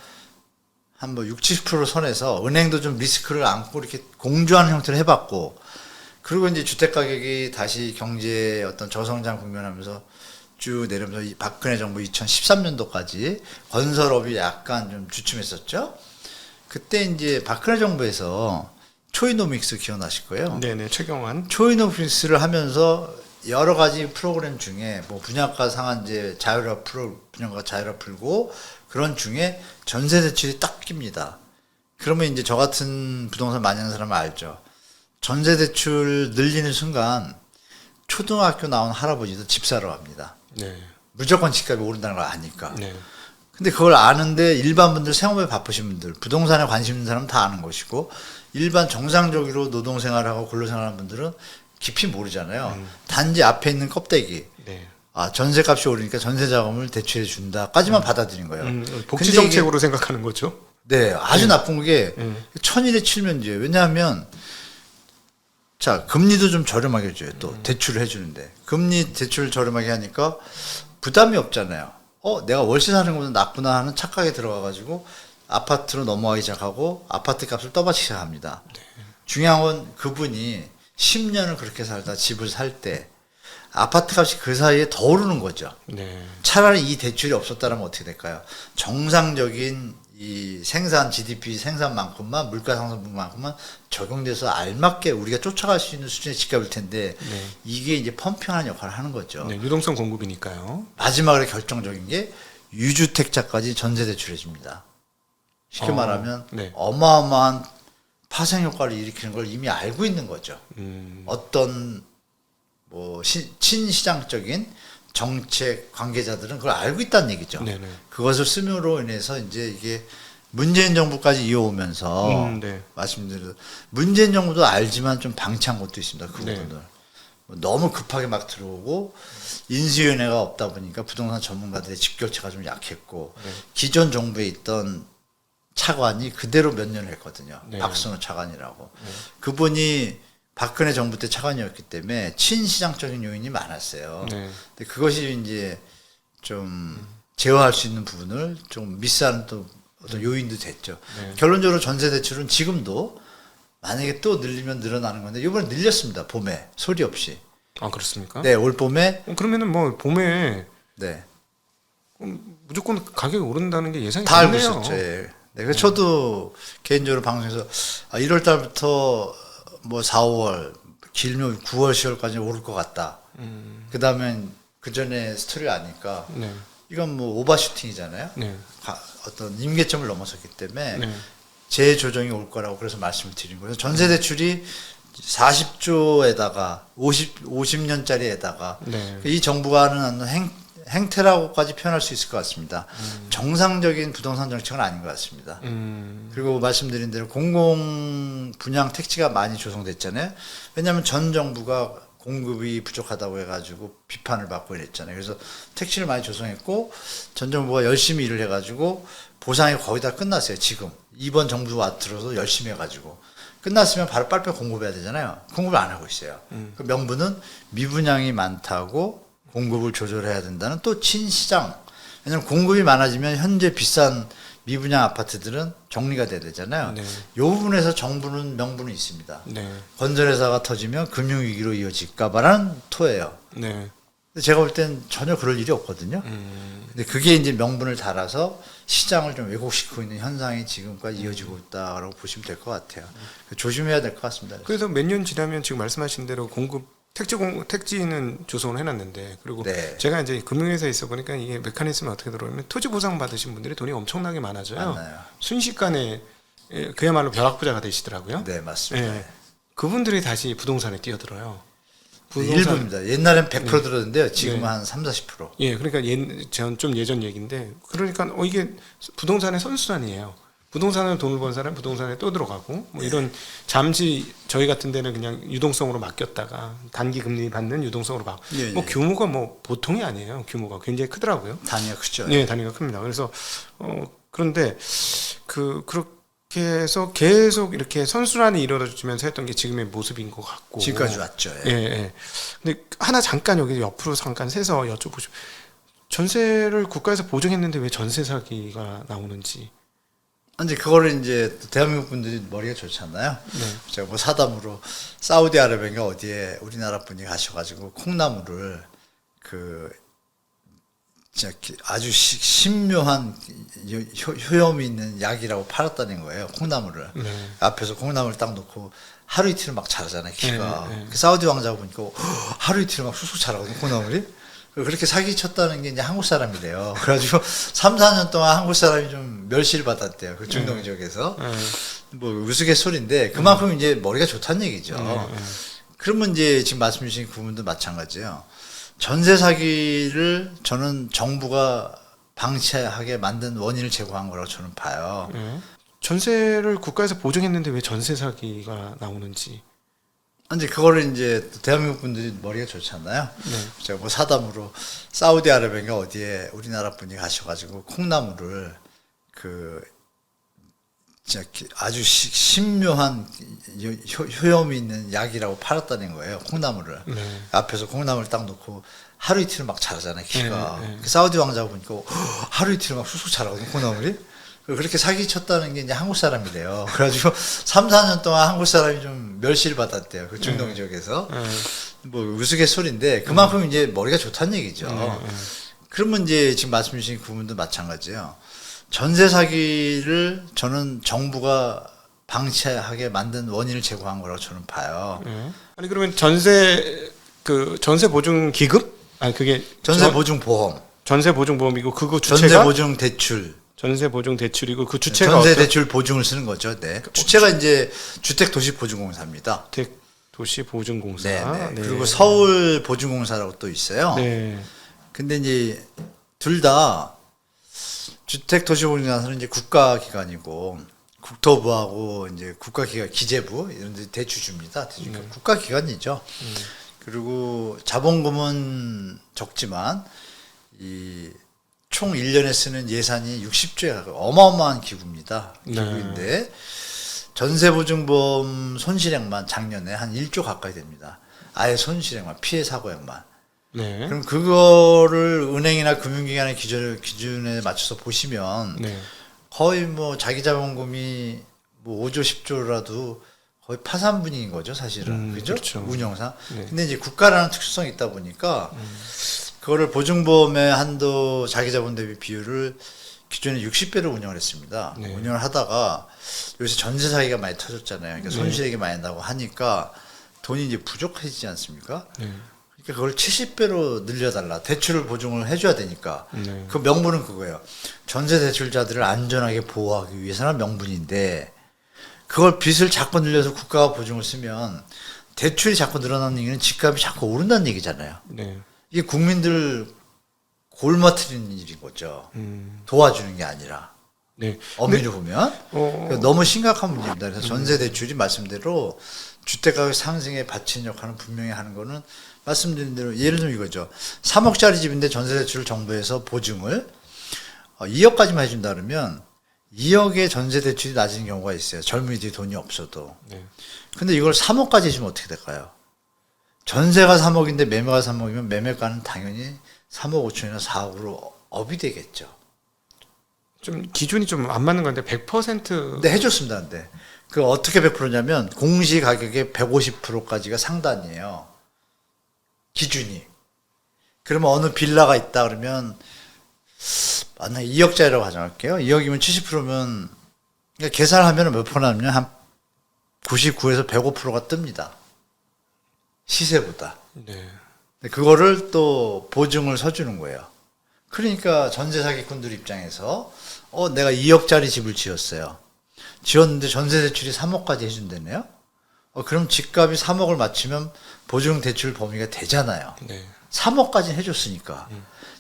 한 뭐 60, 70% 선에서 은행도 좀 리스크를 안고 이렇게 공조하는 형태로 해봤고 그리고 이제 주택 가격이 다시 경제의 어떤 저성장 국면하면서 쭉 내려오면서 이 박근혜 정부 2013년도까지 건설업이 약간 좀 주춤했었죠. 그때 이제 박근혜 정부에서 초이노믹스 기억나실 거예요. 네네. 최경환. 초이노믹스를 하면서 여러 가지 프로그램 중에 뭐 분양가 상한제 분양가 자율화 풀고 그런 중에 전세 대출이 딱 낍니다. 그러면 이제 저 같은 부동산 많이 하는 사람은 알죠. 전세 대출 늘리는 순간 초등학교 나온 할아버지도 집 사러 갑니다. 네. 무조건 집값이 오른다는 걸 아니까. 네. 근데 그걸 아는데 일반 분들 생업에 바쁘신 분들, 부동산에 관심 있는 사람은 다 아는 것이고 일반 정상적으로 노동생활하고 근로생활하는 분들은 깊이 모르잖아요. 단지 앞에 있는 껍데기. 네. 전세값이 오르니까 전세 자금을 대출해 준다까지만 받아들인 거예요. 복지 근데 정책으로 생각하는 거죠. 네, 아주 나쁜 게 천일의 칠면지예요. 왜냐하면 자 금리도 좀 저렴하게 줘요. 또 대출을 해주는데 금리 대출 저렴하게 하니까 부담이 없잖아요. 내가 월세 사는 것보다 낫구나 하는 착각에 들어가가지고 아파트로 넘어가기 시작하고 아파트 값을 떠받치기 시작합니다. 네. 중요한 건 그분이 10년을 그렇게 살다 집을 살 때 아파트 값이 그 사이에 더 오르는 거죠. 네. 차라리 이 대출이 없었다면 어떻게 될까요? 정상적인 이 생산 GDP 생산만큼만 물가 상승분만큼만 적용돼서 알맞게 우리가 쫓아갈 수 있는 수준의 집값일 텐데 네. 이게 이제 펌핑하는 역할을 하는 거죠. 네. 유동성 공급이니까요. 마지막으로 결정적인 게 유주택자까지 전세 대출해 줍니다. 쉽게 말하면 네. 어마어마한 파생 효과를 일으키는 걸 이미 알고 있는 거죠. 어떤 뭐 친시장적인 정책 관계자들은 그걸 알고 있다는 얘기죠. 네네. 그것을 쓰므로 인해서 이제 이게 문재인 정부까지 이어오면서 네. 말씀드린 문재인 정부도 알지만 좀 방치한 것도 있습니다. 그 네. 부분을 너무 급하게 막 들어오고 인수위원회가 없다 보니까 부동산 전문가들의 직결체가 좀 약했고 네. 기존 정부에 있던 차관이 그대로 몇 년을 했거든요. 네. 박순호 차관이라고. 그분이 박근혜 정부 때 차관이었기 때문에 친시장적인 요인이 많았어요. 네. 근데 그것이 이제 좀 제어할 수 있는 부분을 좀 미스하는 또 어떤 요인도 됐죠. 네. 결론적으로 전세 대출은 지금도 만약에 또 늘리면 늘어나는 건데 이번에 늘렸습니다. 봄에 소리 없이. 아 그렇습니까? 네, 올 봄에 그러면은 뭐 봄에 네. 무조건 가격이 오른다는 게 예상이 다 알고 됐네요. 있었죠. 예. 네, 그래서 저도 개인적으로 방송에서 1월 달부터 뭐 4, 5월 길면 9월, 10월까지 오를 것 같다. 그 다음엔 그 전에 스토리를 아니까 네. 이건 이건 뭐 오버슈팅이잖아요. 네. 어떤 임계점을 넘어섰기 때문에 네. 재조정이 올 거라고 그래서 말씀을 드린 거예요. 전세 대출이 40조에다가 50년짜리에다가 네. 이 정부가 하는 행태라고까지 표현할 수 있을 것 같습니다. 정상적인 부동산 정책은 아닌 것 같습니다. 그리고 말씀드린 대로 공공 분양 택지가 많이 조성됐잖아요. 왜냐하면 전 정부가 공급이 부족하다고 해가지고 비판을 받고 이랬잖아요. 그래서 택지를 많이 조성했고 전 정부가 열심히 일을 해가지고 보상이 거의 다 끝났어요. 지금 이번 정부가 들어서 열심히 해가지고 끝났으면 바로 빨리빨리 공급해야 되잖아요. 공급을 안 하고 있어요. 그 명분은 미분양이 많다고 공급을 조절해야 된다는 또 친시장. 왜냐하면 공급이 많아지면 현재 비싼 미분양 아파트들은 정리가 돼야 되잖아요. 네. 이 부분에서 정부는 명분이 있습니다. 네. 건설회사가 터지면 금융위기로 이어질까봐라는 토예요. 네. 근데 제가 볼 땐 전혀 그럴 일이 없거든요. 근데 그게 이제 명분을 달아서 시장을 좀 왜곡시키고 있는 현상이 지금까지 이어지고 있다라고 보시면 될 것 같아요. 조심해야 될 것 같습니다. 그래서 몇 년 지나면 지금 말씀하신 대로 택지는 조성을 해놨는데 그리고 네. 제가 이제 금융회사에 있어 보니까 이게 메커니즘이 어떻게 들어오면 토지 보상 받으신 분들이 돈이 엄청나게 많아져요. 맞나요? 순식간에 그야말로 벼락부자가 되시더라고요. 네, 맞습니다. 예. 그분들이 다시 부동산에 뛰어들어요. 일부입니다. 옛날엔 100% 네. 들었는데요. 지금은 네. 한 3, 40%. 예, 그러니까 좀 예전 얘기인데 그러니까 이게 부동산의 선순환이에요. 부동산을 돈을 번 사람 부동산에 또 들어가고 뭐 이런 잠시 저희 같은 데는 그냥 유동성으로 맡겼다가 단기 금리 받는 유동성으로 막 예, 뭐 예. 규모가 뭐 보통이 아니에요. 규모가 굉장히 크더라고요. 단위가 크죠. 네, 단위가 큽니다. 그래서 그런데 그렇게 해서 계속 이렇게 선순환이 이루어지면서 했던 게 지금의 모습인 것 같고 지금까지 왔죠. 예, 예. 근데 하나 잠깐 여기 옆으로 잠깐 세서 여쭤보시면 전세를 국가에서 보증했는데 왜 전세 사기가 나오는지. 이제 그거를 이제 대한민국 분들이 머리가 좋잖아요. 네. 제가 뭐 사담으로 사우디아라비아인가 어디에 우리나라 분이 가셔가지고 콩나물을 진짜 아주 신묘한 효험이 있는 약이라고 팔았다는 거예요. 콩나물을. 네. 앞에서 콩나물 딱 놓고 하루 이틀 막 자라잖아요. 키가. 네, 네. 그 사우디 왕자 보니까 하루 이틀 막 쑥쑥 자라거든요. 콩나물이. 그렇게 사기쳤다는 게 이제 한국 사람이래요. 그래가지고 3, 4년 동안 한국 사람이 좀 멸시를 받았대요. 그 중동 지역에서. 뭐 우스갯소리인데 그만큼 이제 머리가 좋다는 얘기죠. 그러면 이제 지금 말씀 주신 부분도 마찬가지예요. 전세 사기를 저는 정부가 방치하게 만든 원인을 제공한 거라고 저는 봐요. 전세를 국가에서 보증했는데 왜 전세 사기가 나오는지. 이제 그거를 이제 대한민국 분들이 머리가 좋잖아요. 네. 제가 뭐 사담으로 사우디아라비아인가 어디에 우리나라 분이 가셔가지고 콩나물을 진짜 아주 신묘한 효험이 있는 약이라고 팔았다는 거예요. 콩나물을. 네. 앞에서 콩나물 딱 놓고 하루 이틀 막 자라잖아요. 키가. 네, 네. 그 사우디 왕자 보니까 하루 이틀 막 쑥쑥 자라거든요. 콩나물이. 그렇게 사기쳤다는 게 이제 한국 사람이래요. 그래가지고 3, 4년 동안 한국 사람이 좀 멸시를 받았대요. 그 중동 지역에서. 뭐 우스갯소리인데 그만큼 이제 머리가 좋다는 얘기죠. 그러면 이제 지금 말씀 주신 부분도 마찬가지예요. 전세 사기를 저는 정부가 방치하게 만든 원인을 제공한 거라고 저는 봐요. 아니 그러면 전세 보증 기금? 아니 그게 전세 보증 보험, 전세 보증 보험이고 그거 주체가 전세 보증 대출, 전세 보증 대출이고 그 주체가 전세 어떤- 대출 보증을 쓰는 거죠. 네. 주체가 이제 주택도시보증공사입니다. 도시보증공사. 네, 네. 네. 그리고 서울보증공사라고 또 있어요. 네. 근데 이제 둘 다 주택도시보증공사는 이제 국가기관이고 국토부하고 이제 국가기관 기재부 이런 데 대주주입니다. 대주주. 국가기관이죠. 그리고 자본금은 적지만 이 총 1년에 쓰는 예산이 60조에 가까워 어마어마한 기구입니다. 기구인데 전세보증보험 손실액만 작년에 한 1조 가까이 됩니다. 아예 손실액만 피해 사고액만. 네. 그럼 그거를 은행이나 금융기관의 기준에 맞춰서 보시면 네. 거의 뭐 자기 자본금이 뭐 5조 10조라도 거의 파산 분위기인 거죠, 사실은. 그죠? 그렇죠. 운영상. 네. 근데 이제 국가라는 특수성이 있다 보니까 그거를 보증보험의 한도 자기 자본 대비 비율을 기존에 60배로 운영을 했습니다. 네. 운영을 운영을 하다가 요새 전세 사기가 많이 터졌잖아요. 그러니까 손실액이 많이 나고 하니까 돈이 이제 부족해지지 않습니까? 네. 그러니까 그걸 70배로 늘려달라. 대출을 보증을 해줘야 되니까. 네. 그 명분은 그거예요. 전세 대출자들을 안전하게 보호하기 위해서는 명분인데 그걸 빚을 자꾸 늘려서 국가가 보증을 쓰면 대출이 자꾸 늘어나는 얘기는 집값이 자꾸 오른다는 얘기잖아요. 네. 이게 국민들 골머트리는 일인 거죠. 도와주는 게 아니라. 네. 엄밀히 보면 그러니까 너무 심각한 문제입니다. 그래서 전세 대출이 말씀대로 주택가격 상승에 받치는 역할은 분명히 하는 거는 말씀드린 대로 예를 들면 이거죠. 3억짜리 집인데 전세 대출을 정부에서 보증을 2억까지만 해준다 그러면 2억의 전세 대출이 낮은 경우가 있어요. 젊은이들이 돈이 없어도. 네. 근데 이걸 3억까지 해주면 어떻게 될까요? 전세가 3억인데 매매가 3억이면 매매가는 당연히 3억 5천이나 4억으로 업이 되겠죠. 좀 기준이 좀 안 맞는 건데 100%. 네, 해줬습니다. 근데 그 어떻게 100%냐면 공시 가격의 150%까지가 상단이에요. 기준이. 그러면 어느 빌라가 있다 그러면 만약 2억짜리라고 가정할게요. 2억이면 70%면 그러니까 계산하면 몇 프로 나면 한 99에서 105%가 뜹니다. 시세보다. 네. 근데 그거를 또 보증을 서주는 거예요. 그러니까 전세 사기꾼들 입장에서 내가 2억짜리 집을 지었어요. 지었는데 전세 대출이 3억까지 해준다네요. 그럼 집값이 3억을 맞추면 보증 대출 범위가 되잖아요. 네. 3억까지 해줬으니까.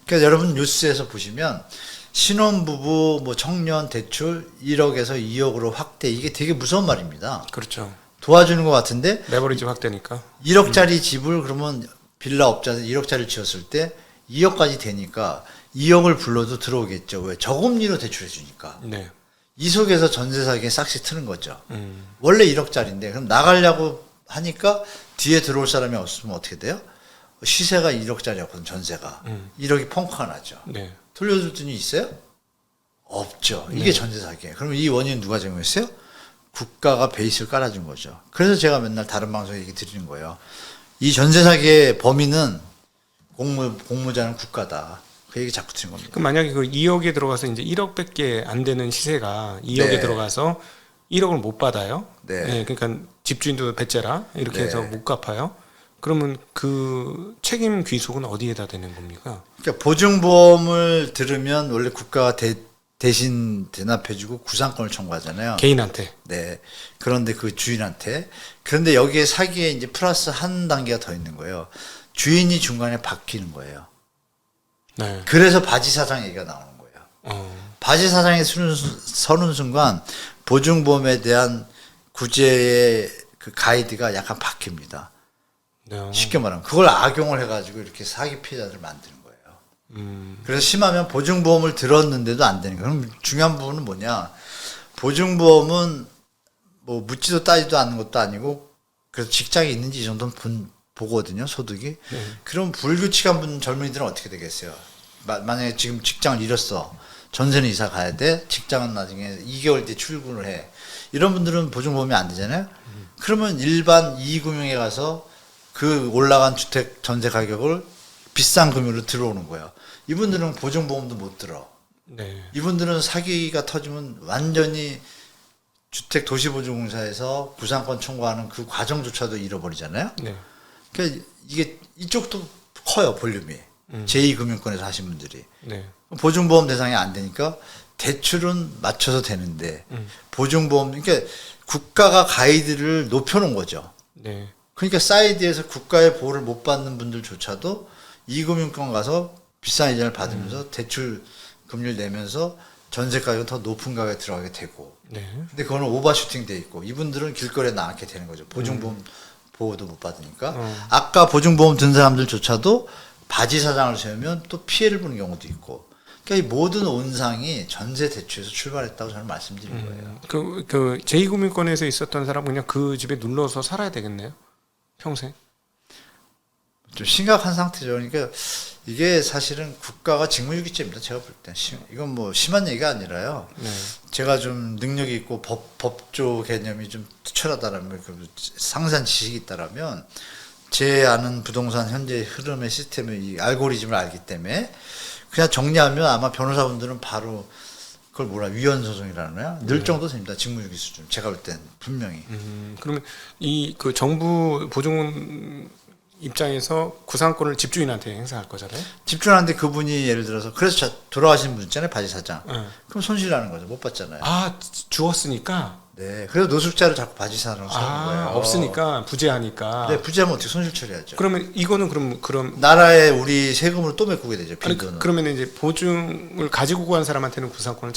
그러니까 여러분 뉴스에서 보시면 신혼부부 뭐 청년 대출 1억에서 2억으로 확대 이게 되게 무서운 말입니다. 그렇죠. 도와주는 것 같은데 레버리지 확대니까. 1억짜리 집을 그러면 빌라 업자들 1억짜리를 지었을 때 2억까지 되니까 2억을 불러도 들어오겠죠. 왜? 저금리로 대출해 주니까. 네. 이 속에서 전세 사기에 싹시 트는 거죠. 원래 1억짜리인데 그럼 나가려고 하니까 뒤에 들어올 사람이 없으면 어떻게 돼요? 시세가 1억짜리였거든 전세가. 1억이 펑크가 나죠. 네. 돌려줄 돈이 있어요? 없죠. 이게 전세 사기예요. 그럼 이 원인은 누가 제공했어요? 국가가 베이스를 깔아준 거죠. 그래서 제가 맨날 다른 방송에 얘기 드리는 거예요. 이 전세 사기의 범인은 공모자는 국가다. 그 얘기 자꾸 드리는 겁니다. 그럼 만약에 그 2억에 들어가서 이제 1억밖에 안 되는 시세가 2억에 네. 들어가서 1억을 못 받아요. 네. 그러니까 집주인도 배째라 이렇게 네. 해서 못 갚아요. 그러면 그 책임 귀속은 어디에다 되는 겁니까? 그러니까 보증보험을 들으면 원래 국가가 대신 대납해주고 구상권을 청구하잖아요. 개인한테. 네. 그런데 그 주인한테. 그런데 여기에 사기에 이제 플러스 한 단계가 더 있는 거예요. 주인이 중간에 바뀌는 거예요. 네. 그래서 바지 사장 얘기가 나오는 거예요. 바지 사장이 서는 순간 보증보험에 대한 구제의 그 가이드가 약간 바뀝니다. 네. 쉽게 말하면 그걸 악용을 해가지고 이렇게 사기 피해자들을 만드는 거예요. 그래서 심하면 보증보험을 들었는데도 안 되는 거예요. 그럼 중요한 부분은 뭐냐? 보증보험은 뭐 묻지도 따지도 않는 것도 아니고 그래서 직장이 있는지 이 정도는 보거든요, 소득이. 그럼 불규칙한 분 젊은이들은 어떻게 되겠어요? 만약에 지금 직장을 잃었어. 전세는 이사 가야 돼. 직장은 나중에 2개월 뒤에 출근을 해. 이런 분들은 보증보험이 안 되잖아요. 그러면 일반 이금융에 가서 그 올라간 주택 전세 가격을 비싼 금융으로 들어오는 거예요. 이분들은 보증보험도 못 들어. 네. 이분들은 사기가 터지면 완전히 주택 도시보증공사에서 구상권 청구하는 그 과정조차도 잃어버리잖아요. 네. 그러니까 이게 이쪽도 커요, 볼륨이. 제2금융권에서 하신 분들이. 네. 보증보험 대상이 안 되니까 대출은 맞춰서 되는데 보증보험 그러니까 국가가 가이드를 높여놓은 거죠. 네. 그러니까 사이드에서 국가의 보호를 못 받는 분들조차도 2금융권 가서 비싼 이자를 받으면서 대출 금리를 내면서 전세 가격은 더 높은 가격에 들어가게 되고. 네. 근데 그거는 오버슈팅 돼 있고 이분들은 길거리에 나앉게 되는 거죠. 보증보험 보호도 못 받으니까. 아까 보증보험 든 사람들조차도 바지 사장을 세우면 또 피해를 보는 경우도 있고. 그러니까 이 모든 온상이 전세 대출에서 출발했다고 저는 말씀드린 거예요. 그 제2금융권에서 있었던 사람 그냥 그 집에 눌러서 살아야 되겠네요. 평생. 좀 심각한 상태죠. 그러니까 이게 사실은 국가가 직무유기죄입니다. 제가 볼 때. 이건 뭐 심한 얘기가 아니라요. 네. 제가 좀 능력이 있고 법조 개념이 좀 투철하다라면, 상세한 지식이 있다라면, 제 아는 부동산 현재 흐름의 시스템의 이 알고리즘을 알기 때문에 그냥 정리하면 아마 변호사분들은 바로 그걸 위헌 소송이라는 거야? 늘 정도 됩니다. 직무유기 수준. 제가 볼 땐 분명히. 그러면 이 그 정부 보증 입장에서 구상권을 집주인한테 행사할 거잖아요. 집주인한테 그분이 예를 들어서 그래서 돌아가신 분 있잖아요. 바지 사장. 네. 그럼 손실나는 거죠. 못 받잖아요. 아, 주었으니까. 네. 그래서 노숙자를 자꾸 바지 사장으로 세우는 거예요. 없으니까 부재하니까. 네, 부재하면 어떻게 손실 처리하죠? 그러면 이거는 그럼 나라에 우리 세금으로 또 메꾸게 되죠. 아니, 빈돈은. 그러면 이제 보증을 가지고 간 사람한테는 구상권을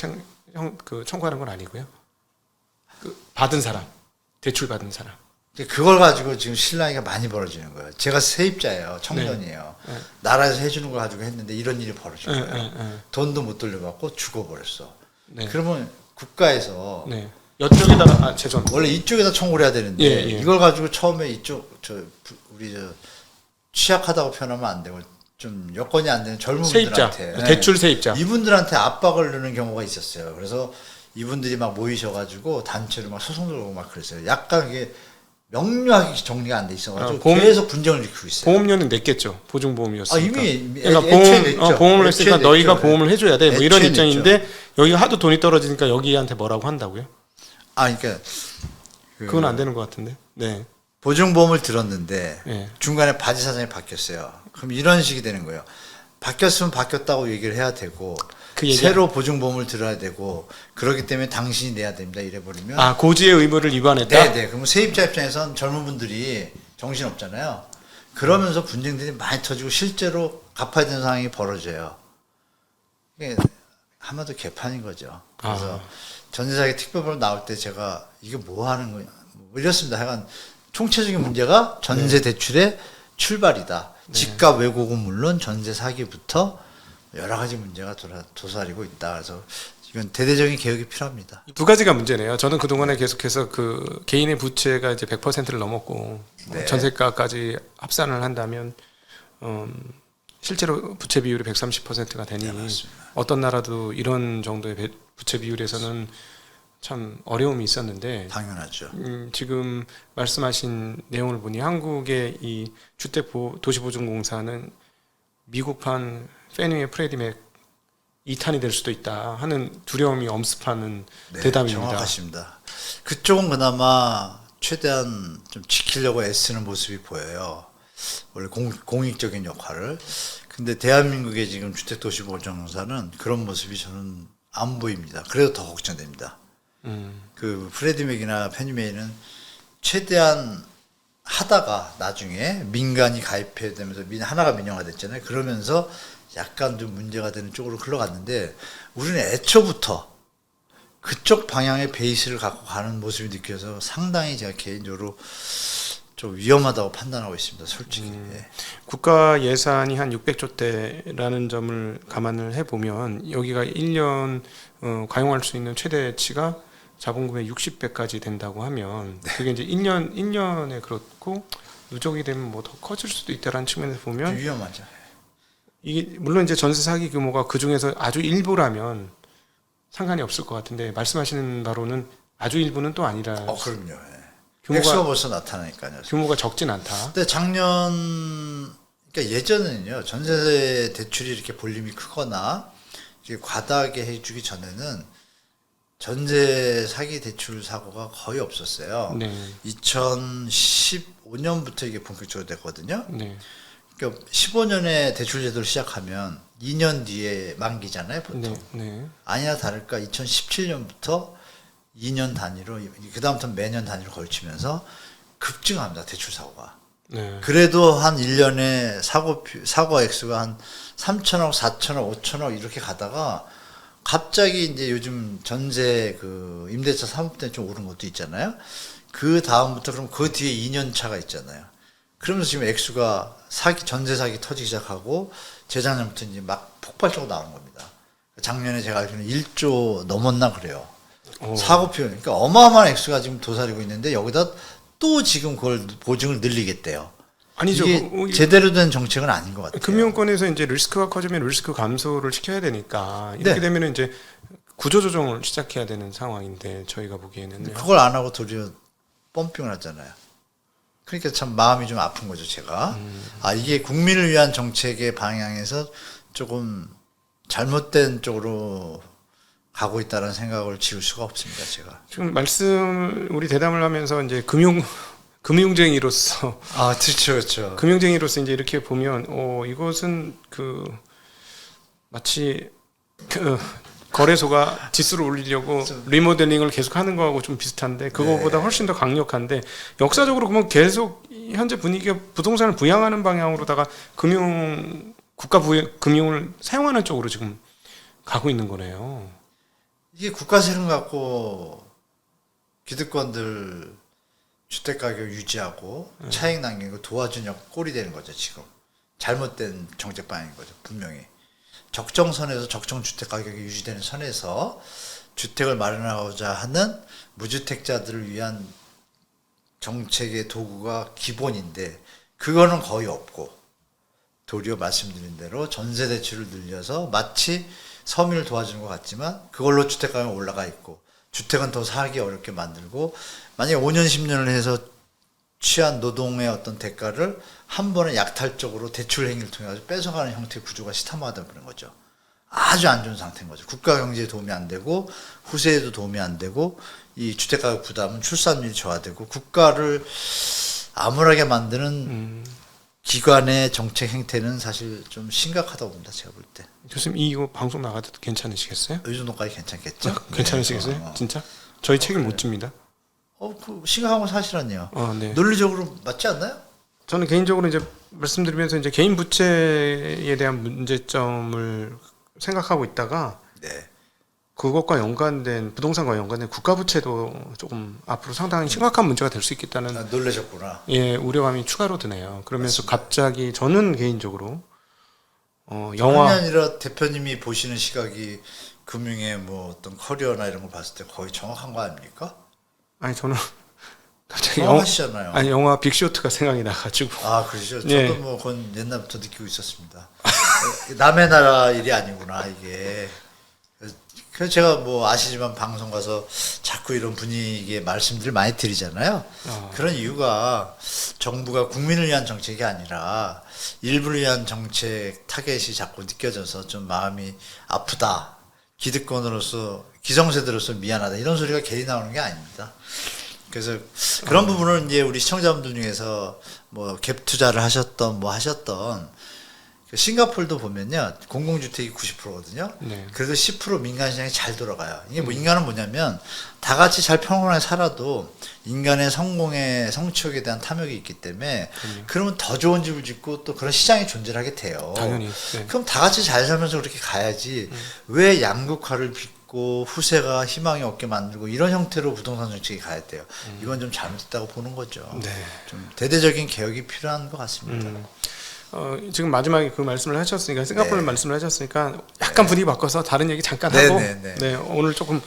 청구하는 건 아니고요. 그 받은 사람, 대출 받은 사람. 그걸 가지고 지금 신랑이가 많이 벌어지는 거예요. 제가 세입자예요. 청년이에요. 네. 나라에서 해주는 걸 가지고 했는데 이런 일이 벌어진 네, 거예요. 네. 돈도 못 돌려받고 죽어버렸어. 네. 그러면 국가에서 네. 이쪽에다가 죄송합니다. 원래 이쪽에다 청구를 해야 되는데 예, 예. 이걸 가지고 처음에 우리 취약하다고 표현하면 안 되고 좀 여건이 안 되는 젊은 세입자, 분들한테 대출 세입자. 이분들한테 압박을 넣는 경우가 있었어요. 그래서 이분들이 막 모이셔가지고 단체로 막 소송 들고 막 그랬어요. 약간 이게 명료하게 정리가 안 돼 있어가지고 계속 분쟁을 일으키고 있어요. 보험료는 냈겠죠. 보증보험이었으니까. 이미 그러니까 애초에 냈죠. 보험을 했으니까 애초에 너희가 냈죠. 보험을 해줘야 돼. 뭐 이런 애초에 입장인데 여기가 하도 돈이 떨어지니까 여기한테 뭐라고 한다고요? 그러니까 그건 안 되는 것 같은데. 네. 보증보험을 들었는데 네. 중간에 바지 사장이 바뀌었어요. 그럼 이런 식이 되는 거예요. 바뀌었으면 바뀌었다고 얘기를 해야 되고 그 얘기- 새로 보증보험을 들어야 되고 그렇기 때문에 당신이 내야 됩니다. 이래버리면 고지의 의무를 위반했다. 네네. 그러면 세입자 입장에선 젊은 분들이 정신 없잖아요. 그러면서 분쟁들이 많이 터지고 실제로 갚아야 되는 상황이 벌어져요. 이게 한마디로 개판인 거죠. 그래서 전세자기 특별법 나올 때 제가 이게 뭐 하는 거냐 뭐 이랬습니다. 하여간 총체적인 문제가 전세 대출의 출발이다. 집값 왜곡은 물론 전세 사기부터 여러 가지 문제가 도사리고 있다. 그래서 이건 대대적인 개혁이 필요합니다. 두 가지가 문제네요. 저는 그동안에 계속해서 그 개인의 부채가 이제 100%를 넘었고 네. 전세가까지 합산을 한다면 실제로 부채 비율이 130%가 되니 네, 맞습니다. 어떤 나라도 이런 정도의 부채 비율에서는 참 어려움이 있었는데 당연하죠. 지금 말씀하신 내용을 보니 한국의 이 도시보증공사는 미국판 패니의 프레디맥 2탄이 될 수도 있다 하는 두려움이 엄습하는 네, 대답입니다. 정확하십니다. 그쪽은 그나마 최대한 좀 지키려고 애쓰는 모습이 보여요. 원래 공익적인 역할을. 근데 대한민국의 지금 주택도시보증공사는 그런 모습이 저는 안 보입니다. 그래도 더 걱정됩니다. 그 프레디맥이나 페니메이는 최대한 하다가 나중에 민간이 가입해야 되면서 하나가 민영화됐잖아요. 그러면서 약간 좀 문제가 되는 쪽으로 흘러갔는데 우리는 애초부터 그쪽 방향의 베이스를 갖고 가는 모습이 느껴서 상당히 제가 개인적으로 좀 위험하다고 판단하고 있습니다. 솔직히. 예. 국가 예산이 한 600조 대라는 점을 감안을 해보면 여기가 1년 가용할 수 있는 최대치가 자본금의 60배까지 된다고 하면 그게 이제 1년에 그렇고 누적이 되면 뭐 더 커질 수도 있다라는 측면에서 좀 보면 위험하죠. 이게 물론 이제 전세 사기 규모가 그 중에서 아주 일부라면 상관이 없을 것 같은데 말씀하시는 바로는 아주 일부는 또 아니라 그럼요. 예. 규모가- 액수가 벌써 나타나니까요. 규모가 적진 않다. 근데 그러니까 예전에는요, 전세 대출이 이렇게 볼륨이 크거나 이게 과다하게 해주기 전에는 전세 사기 대출 사고가 거의 없었어요. 네. 2015년부터 이게 본격적으로 됐거든요. 네. 그러니까 15년에 대출 제도를 시작하면 2년 뒤에 만기잖아요, 보통. 네. 네. 아니나 다를까 2017년부터 2년 단위로, 그 다음부터 매년 단위로 걸치면서 급증합니다, 대출 사고가. 네. 그래도 한 1년에 사고 액수가 한 3천억, 4천억, 5천억 이렇게 가다가 갑자기 이제 요즘 전세 그 임대차 사모펀드 좀 오른 것도 있잖아요. 그 다음부터 그럼 그 뒤에 2년 차가 있잖아요. 그러면서 지금 액수가 전세 사기 터지기 시작하고 재작년부터 이제 막 폭발적으로 나오는 겁니다. 작년에 제가 알기로는 1조 넘었나 그래요. 사고 표현. 그러니까 어마어마한 액수가 지금 도사리고 있는데 여기다 또 지금 그걸 보증을 늘리겠대요. 아니죠. 이게 제대로 된 정책은 아닌 것 같아요. 금융권에서 이제 리스크가 커지면 리스크 감소를 시켜야 되니까 이렇게 네. 되면 이제 구조 조정을 시작해야 되는 상황인데 저희가 보기에는요. 그걸 안 하고 도리어 펌핑을 하잖아요. 그러니까 참 마음이 좀 아픈 거죠, 제가. 아, 이게 국민을 위한 정책의 방향에서 조금 잘못된 쪽으로 가고 있다는 생각을 지울 수가 없습니다, 제가. 지금 우리 대담을 하면서 이제 금융쟁이로서 아, 그렇죠. 금융쟁이로서 이제 이렇게 보면 이것은 마치 거래소가 지수를 올리려고 리모델링을 계속 하는 거하고 좀 비슷한데 그거보다 훨씬 더 강력한데 역사적으로 그러면 계속 현재 분위기가 부동산을 부양하는 방향으로다가 국가 금융을 사용하는 쪽으로 지금 가고 있는 거네요. 이게 국가 세금 갖고 기득권들 주택가격 유지하고 차익 남기고 도와주는 꼴이 되는 거죠, 지금. 잘못된 정책 방향인 거죠, 분명히. 적정선에서 적정 주택 가격이 유지되는 선에서 주택을 마련하고자 하는 무주택자들을 위한 정책의 도구가 기본인데 그거는 거의 없고 도리어 말씀드린 대로 전세 대출을 늘려서 마치 서민을 도와주는 것 같지만 그걸로 주택 가격이 올라가 있고 주택은 더 사기 어렵게 만들고 만약에 5년 10년을 해서 취한 노동의 어떤 대가를 한 번에 약탈적으로 대출 행위를 통해 뺏어가는 형태의 구조가 시스템화되어 버린 거죠. 아주 안 좋은 상태인 거죠. 국가 경제에 도움이 안 되고 후세에도 도움이 안 되고 이 주택가격 부담은 출산율이 저하되고 국가를 암울하게 만드는 기관의 정책 행태는 사실 좀 심각하다고 봅니다. 제가 볼 때. 교수님 이거 방송 나가도 괜찮으시겠어요? 이 정도까지 괜찮겠죠? 괜찮으시겠어요? 진짜? 저희 책임 못 집니다. 그 심각한 건 사실 아니에요. 네. 논리적으로 맞지 않나요? 저는 개인적으로 이제 말씀드리면서 이제 개인 부채에 대한 문제점을 생각하고 있다가 네. 그것과 연관된 부동산과 연관된 국가 부채도 조금 앞으로 상당히 심각한 문제가 될 수 있겠다는 놀라셨구나. 우려감이 추가로 드네요. 그러면서 맞습니다. 갑자기 저는 개인적으로 영화 아니라 대표님이 보시는 시각이 금융의 뭐 어떤 커리어나 이런 걸 봤을 때 거의 정확한 거 아닙니까? 아니 저는 갑자기 정확하시잖아요. 영화 빅쇼트가 생각이 나가지고. 아 그러시죠. 네. 저도 뭐 그건 옛날부터 느끼고 있었습니다. 남의 나라 일이 아니구나 이게. 그래서 제가 뭐 아시지만 방송 가서 자꾸 이런 분위기의 말씀들을 많이 드리잖아요. 그런 이유가 정부가 국민을 위한 정책이 아니라 일부를 위한 정책 타겟이 자꾸 느껴져서 좀 마음이 아프다. 기득권으로서 기성세대로서 미안하다 이런 소리가 괜히 나오는 게 아닙니다. 그래서 그런 부분을 이제 우리 시청자분들 중에서 뭐 갭 투자를 하셨던 뭐 하셨던 싱가포르도 보면요 공공주택이 90%거든요. 네. 그래도 10% 민간 시장이 잘 돌아가요. 이게 뭐 인간은 뭐냐면 다 같이 잘 평온하게 살아도 인간의 성공의 성취욕에 대한 탐욕이 있기 때문에 그러면 더 좋은 집을 짓고 또 그런 시장이 존재하게 돼요. 당연히. 네. 그럼 다 같이 잘 살면서 그렇게 가야지 왜 양극화를 빚고 후세가 희망이 없게 만들고 이런 형태로 부동산 정책이 가야 돼요. 이건 좀 잘못됐다고 보는 거죠. 네. 좀 대대적인 개혁이 필요한 것 같습니다. 지금 마지막에 그 말씀을 하셨으니까 싱가포르 네. 말씀을 하셨으니까 약간 분위기 바꿔서 다른 얘기 잠깐 네, 하고 네, 네. 오늘 조금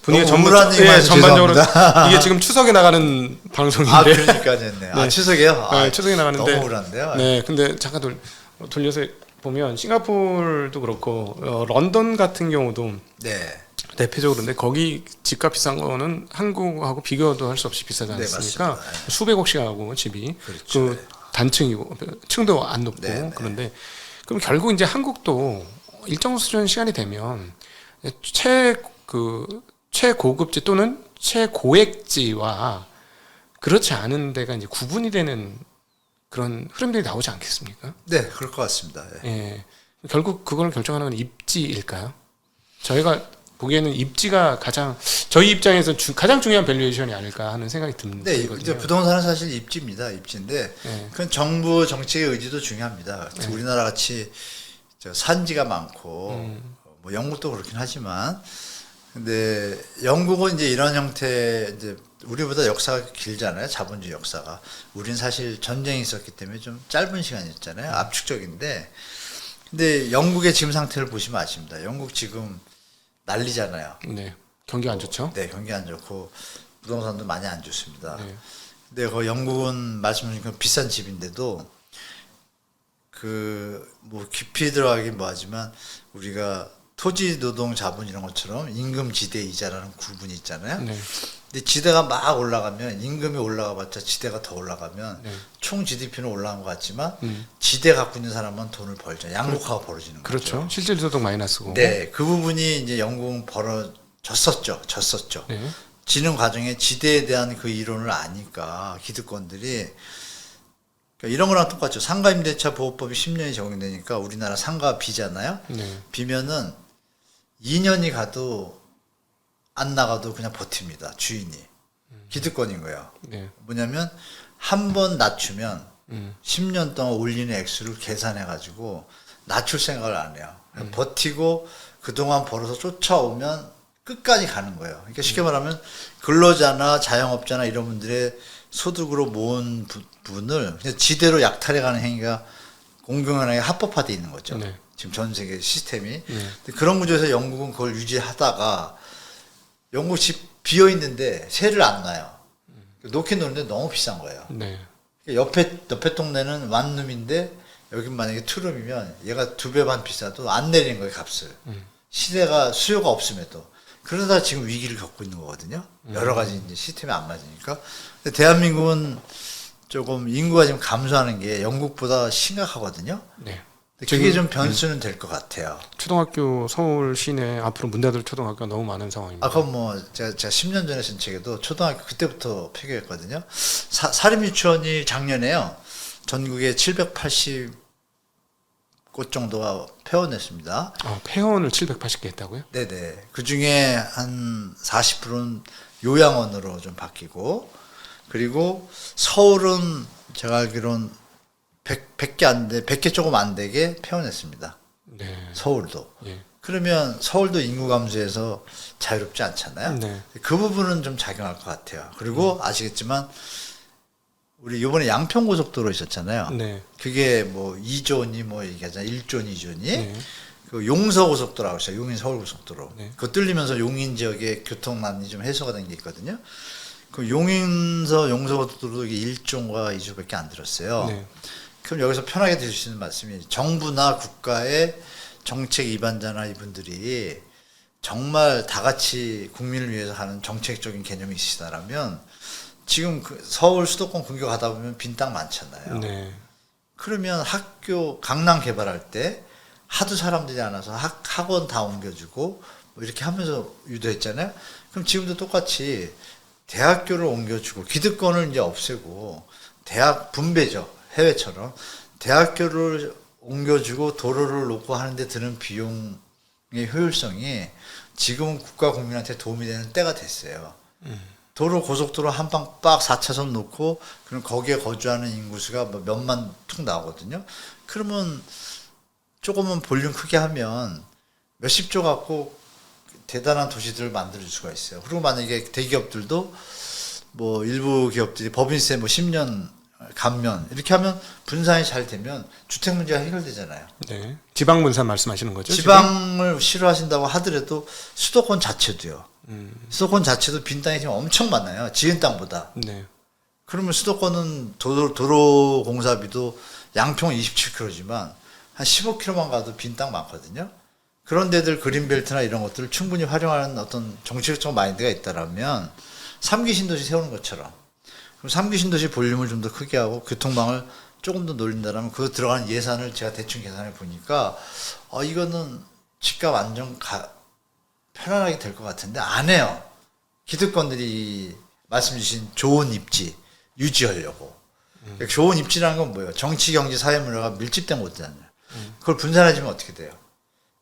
분위기 우울한 얘기만 해서 전반적으로 죄송합니다. 이게 지금 추석에 나가는 방송인데 아 그러니까요, 네. 아 추석이요? 아, 추석에 나가는데 너무 우울한데요. 네, 근데 잠깐 돌려서 보면 싱가포르도 그렇고 런던 같은 경우도 네. 대표적으로 근데 거기 집값 비싼 거는 한국하고 비교도 할 수 없이 비싸지 네, 않습니까? 맞습니다. 수백억씩 하고 집이 그렇죠. 그 단층이고 층도 안 높고 네, 네. 그런데 그럼 결국 이제 한국도 일정 수준 시간이 되면 최고급지 또는 최고액지와 그렇지 않은 데가 이제 구분이 되는 그런 흐름들이 나오지 않겠습니까? 네, 그럴 것 같습니다. 네. 예. 결국 그걸 결정하는 건 입지일까요? 저희가 보기에는 입지가 저희 입장에서 가장 중요한 밸류에이션이 아닐까 하는 생각이 듭니다. 네, 이제 부동산은 사실 입지입니다. 입지인데 네. 그건 정부 정책의 의지도 중요합니다. 우리나라 같이 산지가 많고 뭐 영국도 그렇긴 하지만 근데 영국은 이제 이런 형태 이제 우리보다 역사가 길잖아요. 자본주의 역사가. 우리는 사실 전쟁이 있었기 때문에 좀 짧은 시간이었잖아요. 압축적인데. 근데 영국의 지금 상태를 보시면 아십니다. 영국 지금 난리잖아요. 네. 경기 안 좋죠? 네, 경기 안 좋고 부동산도 많이 안 좋습니다. 네. 근데 그 영국은 말씀하신 그 비싼 집인데도 그 뭐 깊이 들어가긴 뭐하지만 우리가 토지 노동 자본 이런 것처럼 임금 지대 이자라는 구분이 있잖아요. 네. 근데 지대가 막 올라가면 임금이 올라가봤자 지대가 더 올라가면 네. 총 GDP는 올라간 것 같지만 지대 갖고 있는 사람은 돈을 벌죠. 양극화가 벌어지는 거죠. 그렇죠. 실질 소득 마이너스고. 네, 그 부분이 이제 영국은 졌었죠. 네. 지는 과정에 지대에 대한 그 이론을 아니까 기득권들이 그러니까 이런 거랑 똑같죠. 상가임대차 보호법이 10년이 적용되니까 우리나라 상가 비잖아요. 네. 비면은 2년이 가도 안 나가도 그냥 버팁니다. 주인이. 기득권인 거예요. 네. 뭐냐면 한 번 낮추면 10년 동안 올리는 액수를 계산해 가지고 낮출 생각을 안 해요. 그냥 버티고 그동안 벌어서 쫓아오면 끝까지 가는 거예요. 그러니까 쉽게 말하면 근로자나 자영업자나 이런 분들의 소득으로 모은 분을 그냥 지대로 약탈해가는 행위가 공공연하게 합법화되어 있는 거죠. 네. 지금 전 세계 시스템이. 네. 근데 그런 구조에서 영국은 그걸 유지하다가 영국 집 비어 있는데 세를 안 나요. 놓긴 놓는데 너무 비싼 거예요. 네. 옆에 동네는 완룸인데 여기 만약에 투룸이면 얘가 2배 반 비싸도 안 내리는 거예요, 값을. 시대가 수요가 없음에도. 그러다 지금 위기를 겪고 있는 거거든요. 여러 가지 이제 시스템이 안 맞으니까. 근데 대한민국은 조금 인구가 지금 감소하는 게 영국보다 심각하거든요. 네. 근데 그게 좀 변수는 될 것 같아요. 초등학교 서울 시내 앞으로 문 닫을 초등학교가 너무 많은 상황입니다. 아까 뭐 제가 10년 전에 쓴 책에도 초등학교 그때부터 폐교했거든요. 사립유치원이 작년에요. 전국에 780곳 정도가 폐원했습니다. 폐원을 780개 했다고요? 네네. 그 중에 한 40%는 요양원으로 좀 바뀌고, 그리고 서울은 제가 알기로는 100개 조금 안 되게 폐원했습니다. 네. 서울도. 예. 그러면 서울도 인구 감소해서 자유롭지 않잖아요. 네. 그 부분은 좀 작용할 것 같아요. 그리고 아시겠지만, 우리 이번에 양평고속도로 있었잖아요. 네. 그게 뭐 2조니 뭐 얘기하잖아요. 1조니 2조니. 네. 그 용서고속도로라고 있어요. 용인 서울고속도로. 네. 그거 뚫리면서 용인 지역에 교통난이 좀 해소가 된 게 있거든요. 그 용인서 용서고속도로도 이게 1조인가 2조밖에 안 들었어요. 네. 그럼 여기서 편하게 드실 수 있는 말씀이 정부나 국가의 정책 위반자나 이분들이 정말 다 같이 국민을 위해서 하는 정책적인 개념이 있으시다라면 지금 그 서울 수도권 근교 가다 보면 빈 땅 많잖아요. 네. 그러면 학교 강남 개발할 때 하도 사람들이 안 와서 학원 다 옮겨주고 뭐 이렇게 하면서 유도했잖아요. 그럼 지금도 똑같이 대학교를 옮겨주고 기득권을 이제 없애고 대학 분배죠. 해외처럼 대학교를 옮겨주고 도로를 놓고 하는데 드는 비용의 효율성이 지금은 국가 국민한테 도움이 되는 때가 됐어요. 도로 고속도로 한 방 빡 4차선 놓고 그럼 거기에 거주하는 인구수가 뭐 몇만 툭 나오거든요. 그러면 조금은 볼륨 크게 하면 몇십 조 갖고 대단한 도시들을 만들 수가 있어요. 그리고 만약에 대기업들도 뭐 일부 기업들이 법인세 뭐 10년 감면 이렇게 하면 분산이 잘 되면 주택 문제가 해결되잖아요. 네. 지방 분산 말씀하시는 거죠? 지방을 싫어하신다고 하더라도 수도권 자체도요. 수도권 자체도 빈 땅이 지금 엄청 많아요. 지은 땅보다. 네. 그러면 수도권은 도로 공사비도 양평 27km지만 한 15km만 가도 빈 땅 많거든요. 그런 데들 그린벨트나 이런 것들을 충분히 활용하는 어떤 정치적 마인드가 있다라면 3기 신도시 세우는 것처럼 그럼 3기 신도시 볼륨을 좀 더 크게 하고 교통망을 조금 더 놀린다라면 그거 들어가는 예산을 제가 대충 계산해 보니까 이거는 집값 안정 편안하게 될 것 같은데 안 해요. 기득권들이 말씀 주신 좋은 입지 유지하려고. 그러니까 좋은 입지라는 건 뭐예요? 정치, 경제, 사회 문화가 밀집된 곳이잖아요. 그걸 분산해주면 어떻게 돼요?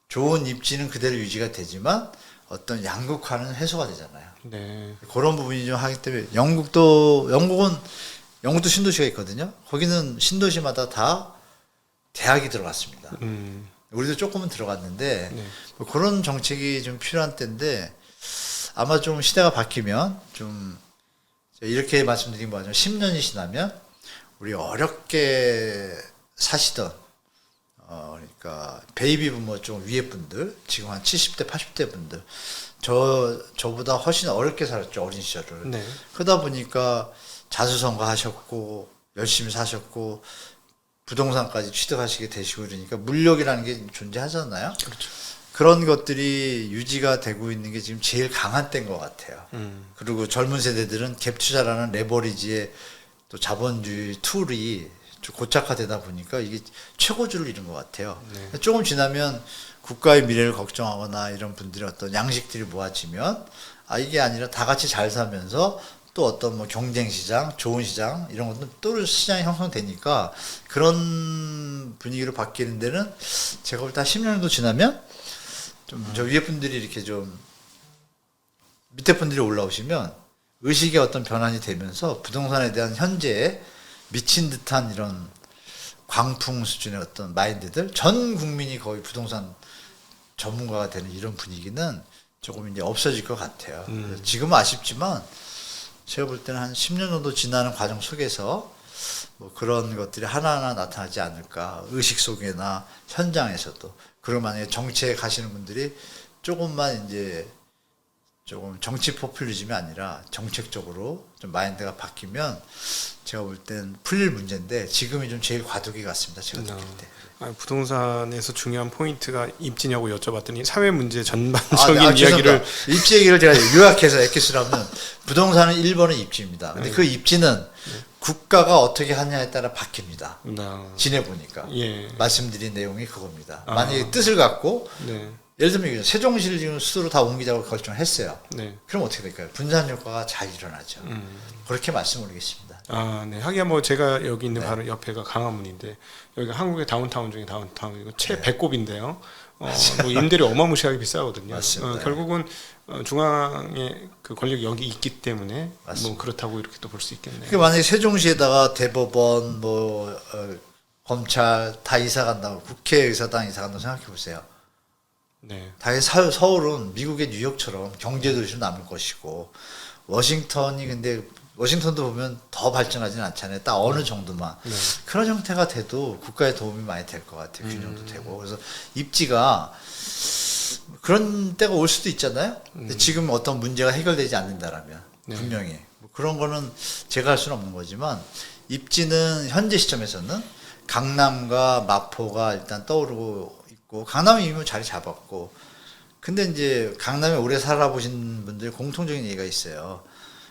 좋은 입지는 그대로 유지가 되지만 어떤 양극화는 해소가 되잖아요. 네. 그런 부분이 좀 하기 때문에 영국도 신도시가 있거든요. 거기는 신도시마다 다 대학이 들어갔습니다. 우리도 조금은 들어갔는데 네. 뭐 그런 정책이 좀 필요한 때인데 아마 좀 시대가 바뀌면 좀 이렇게 말씀드린 거 아니면 10년이 지나면 우리 어렵게 사시던 그러니까 베이비 부머 좀 위에 분들 지금 한 70대 80대 분들 저보다 훨씬 어렵게 살았죠 어린 시절을. 네. 그러다 보니까 자수성가 하셨고 열심히 사셨고 부동산까지 취득하시게 되시고 그러니까 물욕이라는 게 존재하잖아요. 그렇죠. 그런 것들이 유지가 되고 있는 게 지금 제일 강한 때인 것 같아요. 그리고 젊은 세대들은 갭 투자라는 레버리지의 또 자본주의 툴이 좀 고착화되다 보니까 이게 최고조를 이룬 것 같아요. 네. 조금 지나면 국가의 미래를 걱정하거나 이런 분들의 어떤 양식들이 모아지면 이게 아니라 다 같이 잘 살면서 또 어떤 뭐 경쟁 시장, 좋은 시장 이런 것도 또 시장이 형성되니까 그런 분위기로 바뀌는 데는 제가 볼 때 한 10년 정도 지나면 좀 저 위에 분들이 이렇게 좀 밑에 분들이 올라오시면 의식의 어떤 변환이 되면서 부동산에 대한 현재의 미친 듯한 이런 광풍 수준의 어떤 마인드들 전 국민이 거의 부동산 전문가가 되는 이런 분위기는 조금 이제 없어질 것 같아요. 지금은 아쉽지만 제가 볼 때는 한 10년 정도 지나는 과정 속에서 뭐 그런 것들이 하나하나 나타나지 않을까. 의식 속에나 현장에서도. 그리고 만약에 정치에 가시는 분들이 조금만 이제 조금 정치 포퓰리즘이 아니라 정책적으로 좀 마인드가 바뀌면 제가 볼 땐 풀릴 문제인데 지금이 좀 제일 과도기 같습니다. 제가 느낄 때. 부동산에서 중요한 포인트가 입지냐고 여쭤봤더니 사회 문제 전반적인 이야기를 죄송합니다. 입지 얘기를 제가 요약해서 엑기스로 하면 부동산은 1번은 입지입니다. 근데 그 입지는 국가가 어떻게 하냐에 따라 바뀝니다. 지내보니까. 예. 말씀드린 내용이 그겁니다. 만약에 뜻을 갖고 네. 예를 들면 세종시를 지금 수도로 다 옮기자고 결정을 했어요. 네. 그럼 어떻게 될까요? 분산 효과가 잘 일어나죠. 그렇게 말씀드리겠습니다. 네. 하기야 뭐 제가 여기 있는 바로 옆에가 강화문인데 여기가 한국의 다운타운 중에 다운타운이고 최배꼽인데요. 뭐 임대료 어마무시하게 비싸거든요. 맞습니다. 결국은 중앙의 그 권력이 여기 있기 때문에 뭐 그렇다고 이렇게 또 볼 수 있겠네요. 그러니까 만약에 세종시에다가 대법원, 검찰 다 이사 간다고 국회의사당 이사 간다고 생각해 보세요. 네. 당연히 서울은 미국의 뉴욕처럼 경제도시로 남을 것이고 워싱턴이 근데 워싱턴도 보면 더 발전하지는 않잖아요. 딱 어느 정도만. 네. 그런 형태가 돼도 국가에 도움이 많이 될 것 같아요. 균형도 되고. 그래서 입지가 그런 때가 올 수도 있잖아요. 근데 지금 어떤 문제가 해결되지 않는다라면 네. 분명히 뭐 그런 거는 제가 할 수는 없는 거지만 입지는 현재 시점에서는 강남과 마포가 일단 떠오르고 있고 강남이 이미 자리 잡았고 근데 이제 강남에 오래 살아보신 분들 공통적인 얘기가 있어요.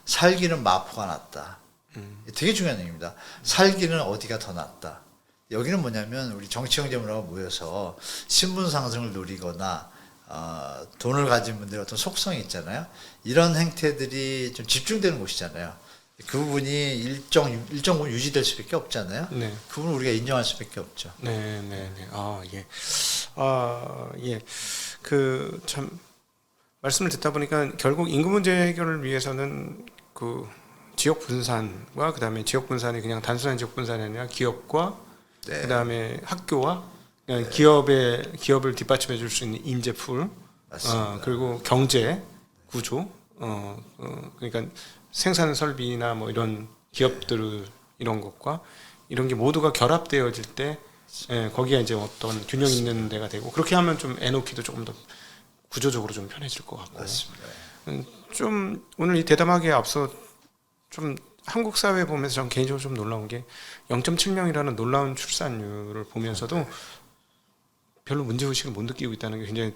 살기는 마포가 낫다. 되게 중요한 얘기입니다. 살기는 어디가 더 낫다. 여기는 뭐냐면 우리 정치 형제문화가 모여서 신분 상승을 노리거나 돈을 가진 분들의 어떤 속성이 있잖아요. 이런 행태들이 좀 집중되는 곳이잖아요. 그 부분이 일정 부분 유지될 수밖에 없잖아요. 네. 그 부분을 우리가 인정할 수밖에 없죠. 네. 예. 예. 참 말씀을 듣다 보니까 결국 인구 문제 해결을 위해서는 그 지역 분산과 그다음에 지역 분산이 그냥 단순한 지역 분산이 아니라 기업과 네. 그다음에 학교와 기업을 뒷받침해 줄 수 있는 인재풀, 그리고 경제 구조, 그러니까 생산 설비나 뭐 이런 기업들 이런 것과 이런 게 모두가 결합되어질 때 거기에 이제 어떤 균형 있는 데가 되고 그렇게 하면 좀 에너키도 조금 더 구조적으로 좀 편해질 것 같고. 맞습니다. 좀 오늘 이 대담하게 앞서 좀 한국 사회 보면서 전 개인적으로 좀 놀라운 게 0.7명이라는 놀라운 출산율을 보면서도 별로 문제 의식을 못 느끼고 있다는 게 굉장히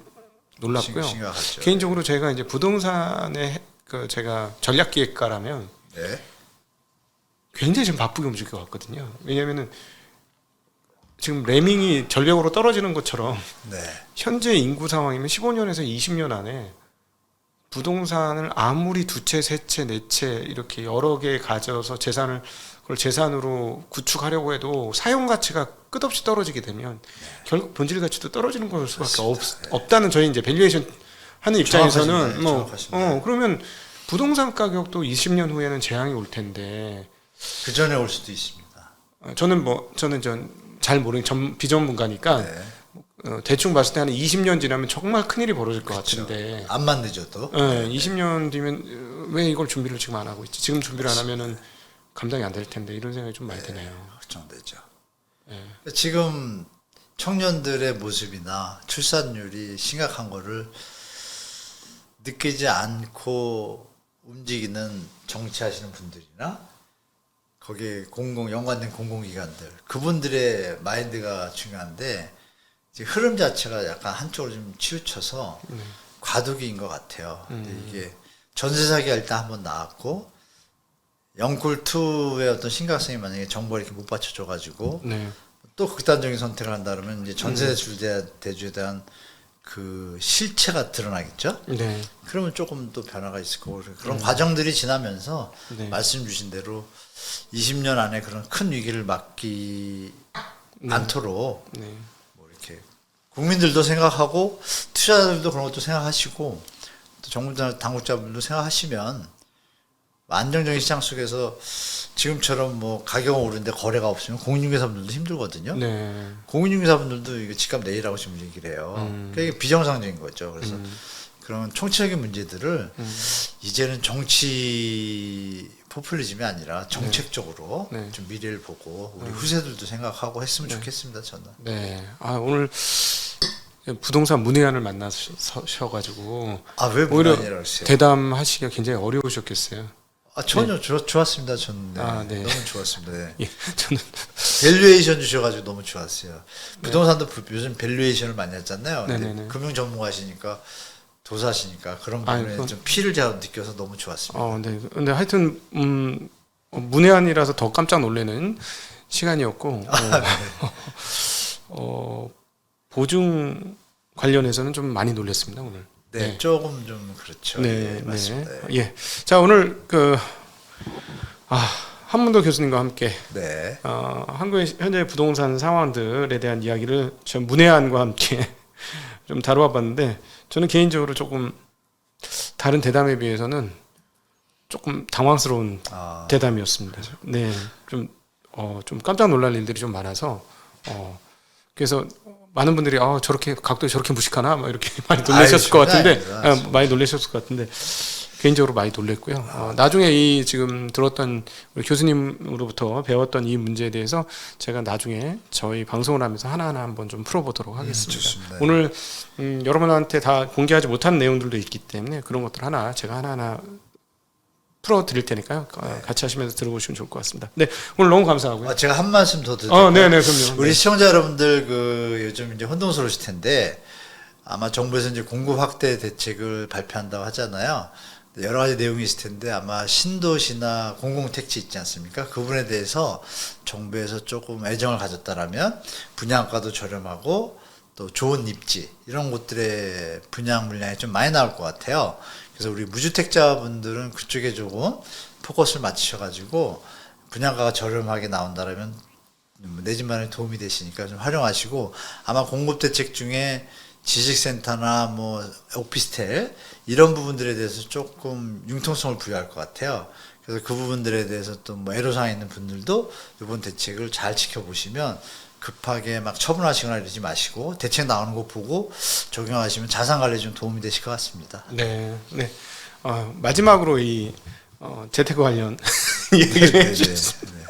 놀랍고요. 심각하죠. 개인적으로 제가 이제 부동산의 제가 전략기획가라면 네. 굉장히 좀 바쁘게 움직일 것 같거든요. 왜냐하면은 지금 레밍이 절벽으로 떨어지는 것처럼 네. 현재 인구 상황이면 15년에서 20년 안에 부동산을 아무리 두 채, 세 채, 네 채 이렇게 여러 개 가져서 그걸 재산으로 구축하려고 해도 사용 가치가 끝없이 떨어지게 되면 결국 본질 가치도 떨어지는 걸 수밖에 없다는 저희 이제 밸류에이션 하는 입장에서는 그러면 부동산 가격도 20년 후에는 재앙이 올 텐데 그 전에 올 수도 있습니다. 저는 잘 모르는 비전문가니까 대충 봤을 때 한 20년 지나면 정말 큰일이 벌어질 것 그렇죠. 같은데 안만 늦어도. 네, 20년 뒤면 왜 이걸 준비를 지금 안 하고 있지? 지금 준비를 안 하면은 감당이 안 될 텐데 이런 생각이 좀 많이 드네요. 걱정되죠. 네. 지금 청년들의 모습이나 출산율이 심각한 거를 느끼지 않고 움직이는 정치하시는 분들이나 거기에 연관된 공공기관들 그분들의 마인드가 중요한데 지금 흐름 자체가 약간 한쪽으로 좀 치우쳐서 과도기인 것 같아요. 근데 이게 전세 사기 할 때 한번 나왔고 영쿨2의 어떤 심각성이 만약에 정부가 이렇게 못 받쳐줘가지고 네. 또 극단적인 선택을 한다 그러면 이제 전세 대주에 대한 그 실체가 드러나겠죠. 네. 그러면 조금 또 변화가 있을 거고 그런 과정들이 지나면서 네. 말씀 주신 대로 20년 안에 그런 큰 위기를 막기 않도록 네. 뭐 이렇게 국민들도 생각하고 투자자들도 그런 것도 생각하시고 또 정부 당국자분들도 생각하시면 안정적인 시장 속에서 지금처럼 뭐 가격은 오르는데 거래가 없으면 공인중개사분들도 힘들거든요. 네. 공인중개사분들도 이거 집값 내리라고 지금 얘기를 해요. 그러니까 이게 비정상적인 거죠. 그래서 그런 총체적인 문제들을 이제는 정치 포퓰리즘이 아니라 정책적으로 네. 좀 미래를 보고 우리 후세들도 생각하고 했으면 좋겠습니다. 저는. 네. 아 오늘 부동산 문외한을 만나셔가지고 아, 왜 오히려 문외한이라고 했어요? 대담하시기가 굉장히 어려우셨겠어요. 아, 전혀 좋았습니다. 저는 네. 아, 네. 너무 좋았습니다. 네. 예, 저는 밸류에이션 주셔가지고 너무 좋았어요. 부동산도 요즘 밸류에이션을 많이 하잖아요. 근데 네네네. 금융 전문가시니까 도사시니까 그런 부분에 그건- 좀 피를 제가 느껴서 너무 좋았습니다. 네. 근데 하여튼 문외한이라서 더 깜짝 놀라는 시간이었고 보증 관련해서는 좀 많이 놀랐습니다 오늘. 네, 조금 좀 그렇죠. 네, 네, 맞습니다. 예. 자 오늘 한문도 교수님과 함께 네. 한국의 현재 부동산 상황들에 대한 이야기를 전 문외한과 함께 좀 다루어봤는데 저는 개인적으로 조금 다른 대담에 비해서는 조금 당황스러운 대담이었습니다. 네, 좀 깜짝 놀랄 일들이 좀 많아서 그래서 많은 분들이 저렇게 각도 저렇게 무식하나 막 이렇게 많이 놀라셨을 것 같은데 많이 놀라셨을 것 같은데 개인적으로 많이 놀랬고요. 나중에 이 지금 들었던 우리 교수님으로부터 배웠던 이 문제에 대해서 제가 나중에 저희 방송을 하면서 하나하나 한번 좀 풀어보도록 하겠습니다. 좋습니다. 오늘 여러분한테 다 공개하지 못한 내용들도 있기 때문에 그런 것들 제가 하나하나 풀어드릴 테니까요. 같이 하시면서 들어보시면 좋을 것 같습니다. 네, 오늘 너무 감사하고요. 제가 한 말씀 더 드릴까요? 네네, 그럼요. 우리 네. 시청자 여러분들 요즘 이제 혼동스러우실 텐데 아마 정부에서 이제 공급 확대 대책을 발표한다고 하잖아요. 여러 가지 내용이 있을 텐데 아마 신도시나 공공택지 있지 않습니까? 그 부분에 대해서 정부에서 조금 애정을 가졌다라면 분양가도 저렴하고 또 좋은 입지 이런 곳들의 분양 물량이 좀 많이 나올 것 같아요. 그래서 우리 무주택자분들은 그쪽에 조금 포커스를 맞추셔가지고 분양가가 저렴하게 나온다라면 내 집만에 도움이 되시니까 좀 활용하시고 아마 공급대책 중에 지식센터나 뭐 오피스텔 이런 부분들에 대해서 조금 융통성을 부여할 것 같아요. 그래서 그 부분들에 대해서 또 뭐 애로사항 있는 분들도 이번 대책을 잘 지켜보시면 급하게 막 처분하시거나 이러지 마시고 대책 나오는 거 보고 적용하시면 자산 관리에 좀 도움이 되실 것 같습니다. 네, 네. 마지막으로 이 재테크 관련 얘기를 해주셨습니다.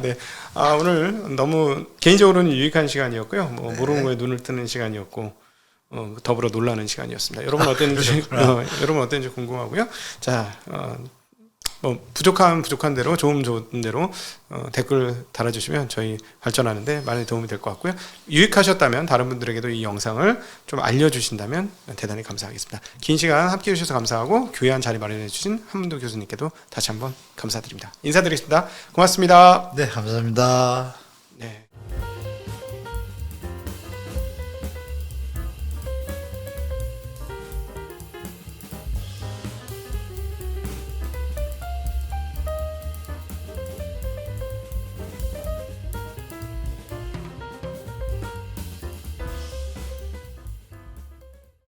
네. 오늘 너무 개인적으로는 유익한 시간이었고요. 모르는 거에 눈을 뜨는 시간이었고 더불어 놀라는 시간이었습니다. 여러분 어땠는지 여러분 어땠는지 궁금하고요. 자, 부족한 대로 좋은 대로 댓글 달아주시면 저희 발전하는데 많이 도움이 될 것 같고요. 유익하셨다면 다른 분들에게도 이 영상을 좀 알려주신다면 대단히 감사하겠습니다. 긴 시간 함께해 주셔서 감사하고 교회한 자리 마련해 주신 한문도 교수님께도 다시 한번 감사드립니다. 인사드리겠습니다. 고맙습니다. 네, 감사합니다.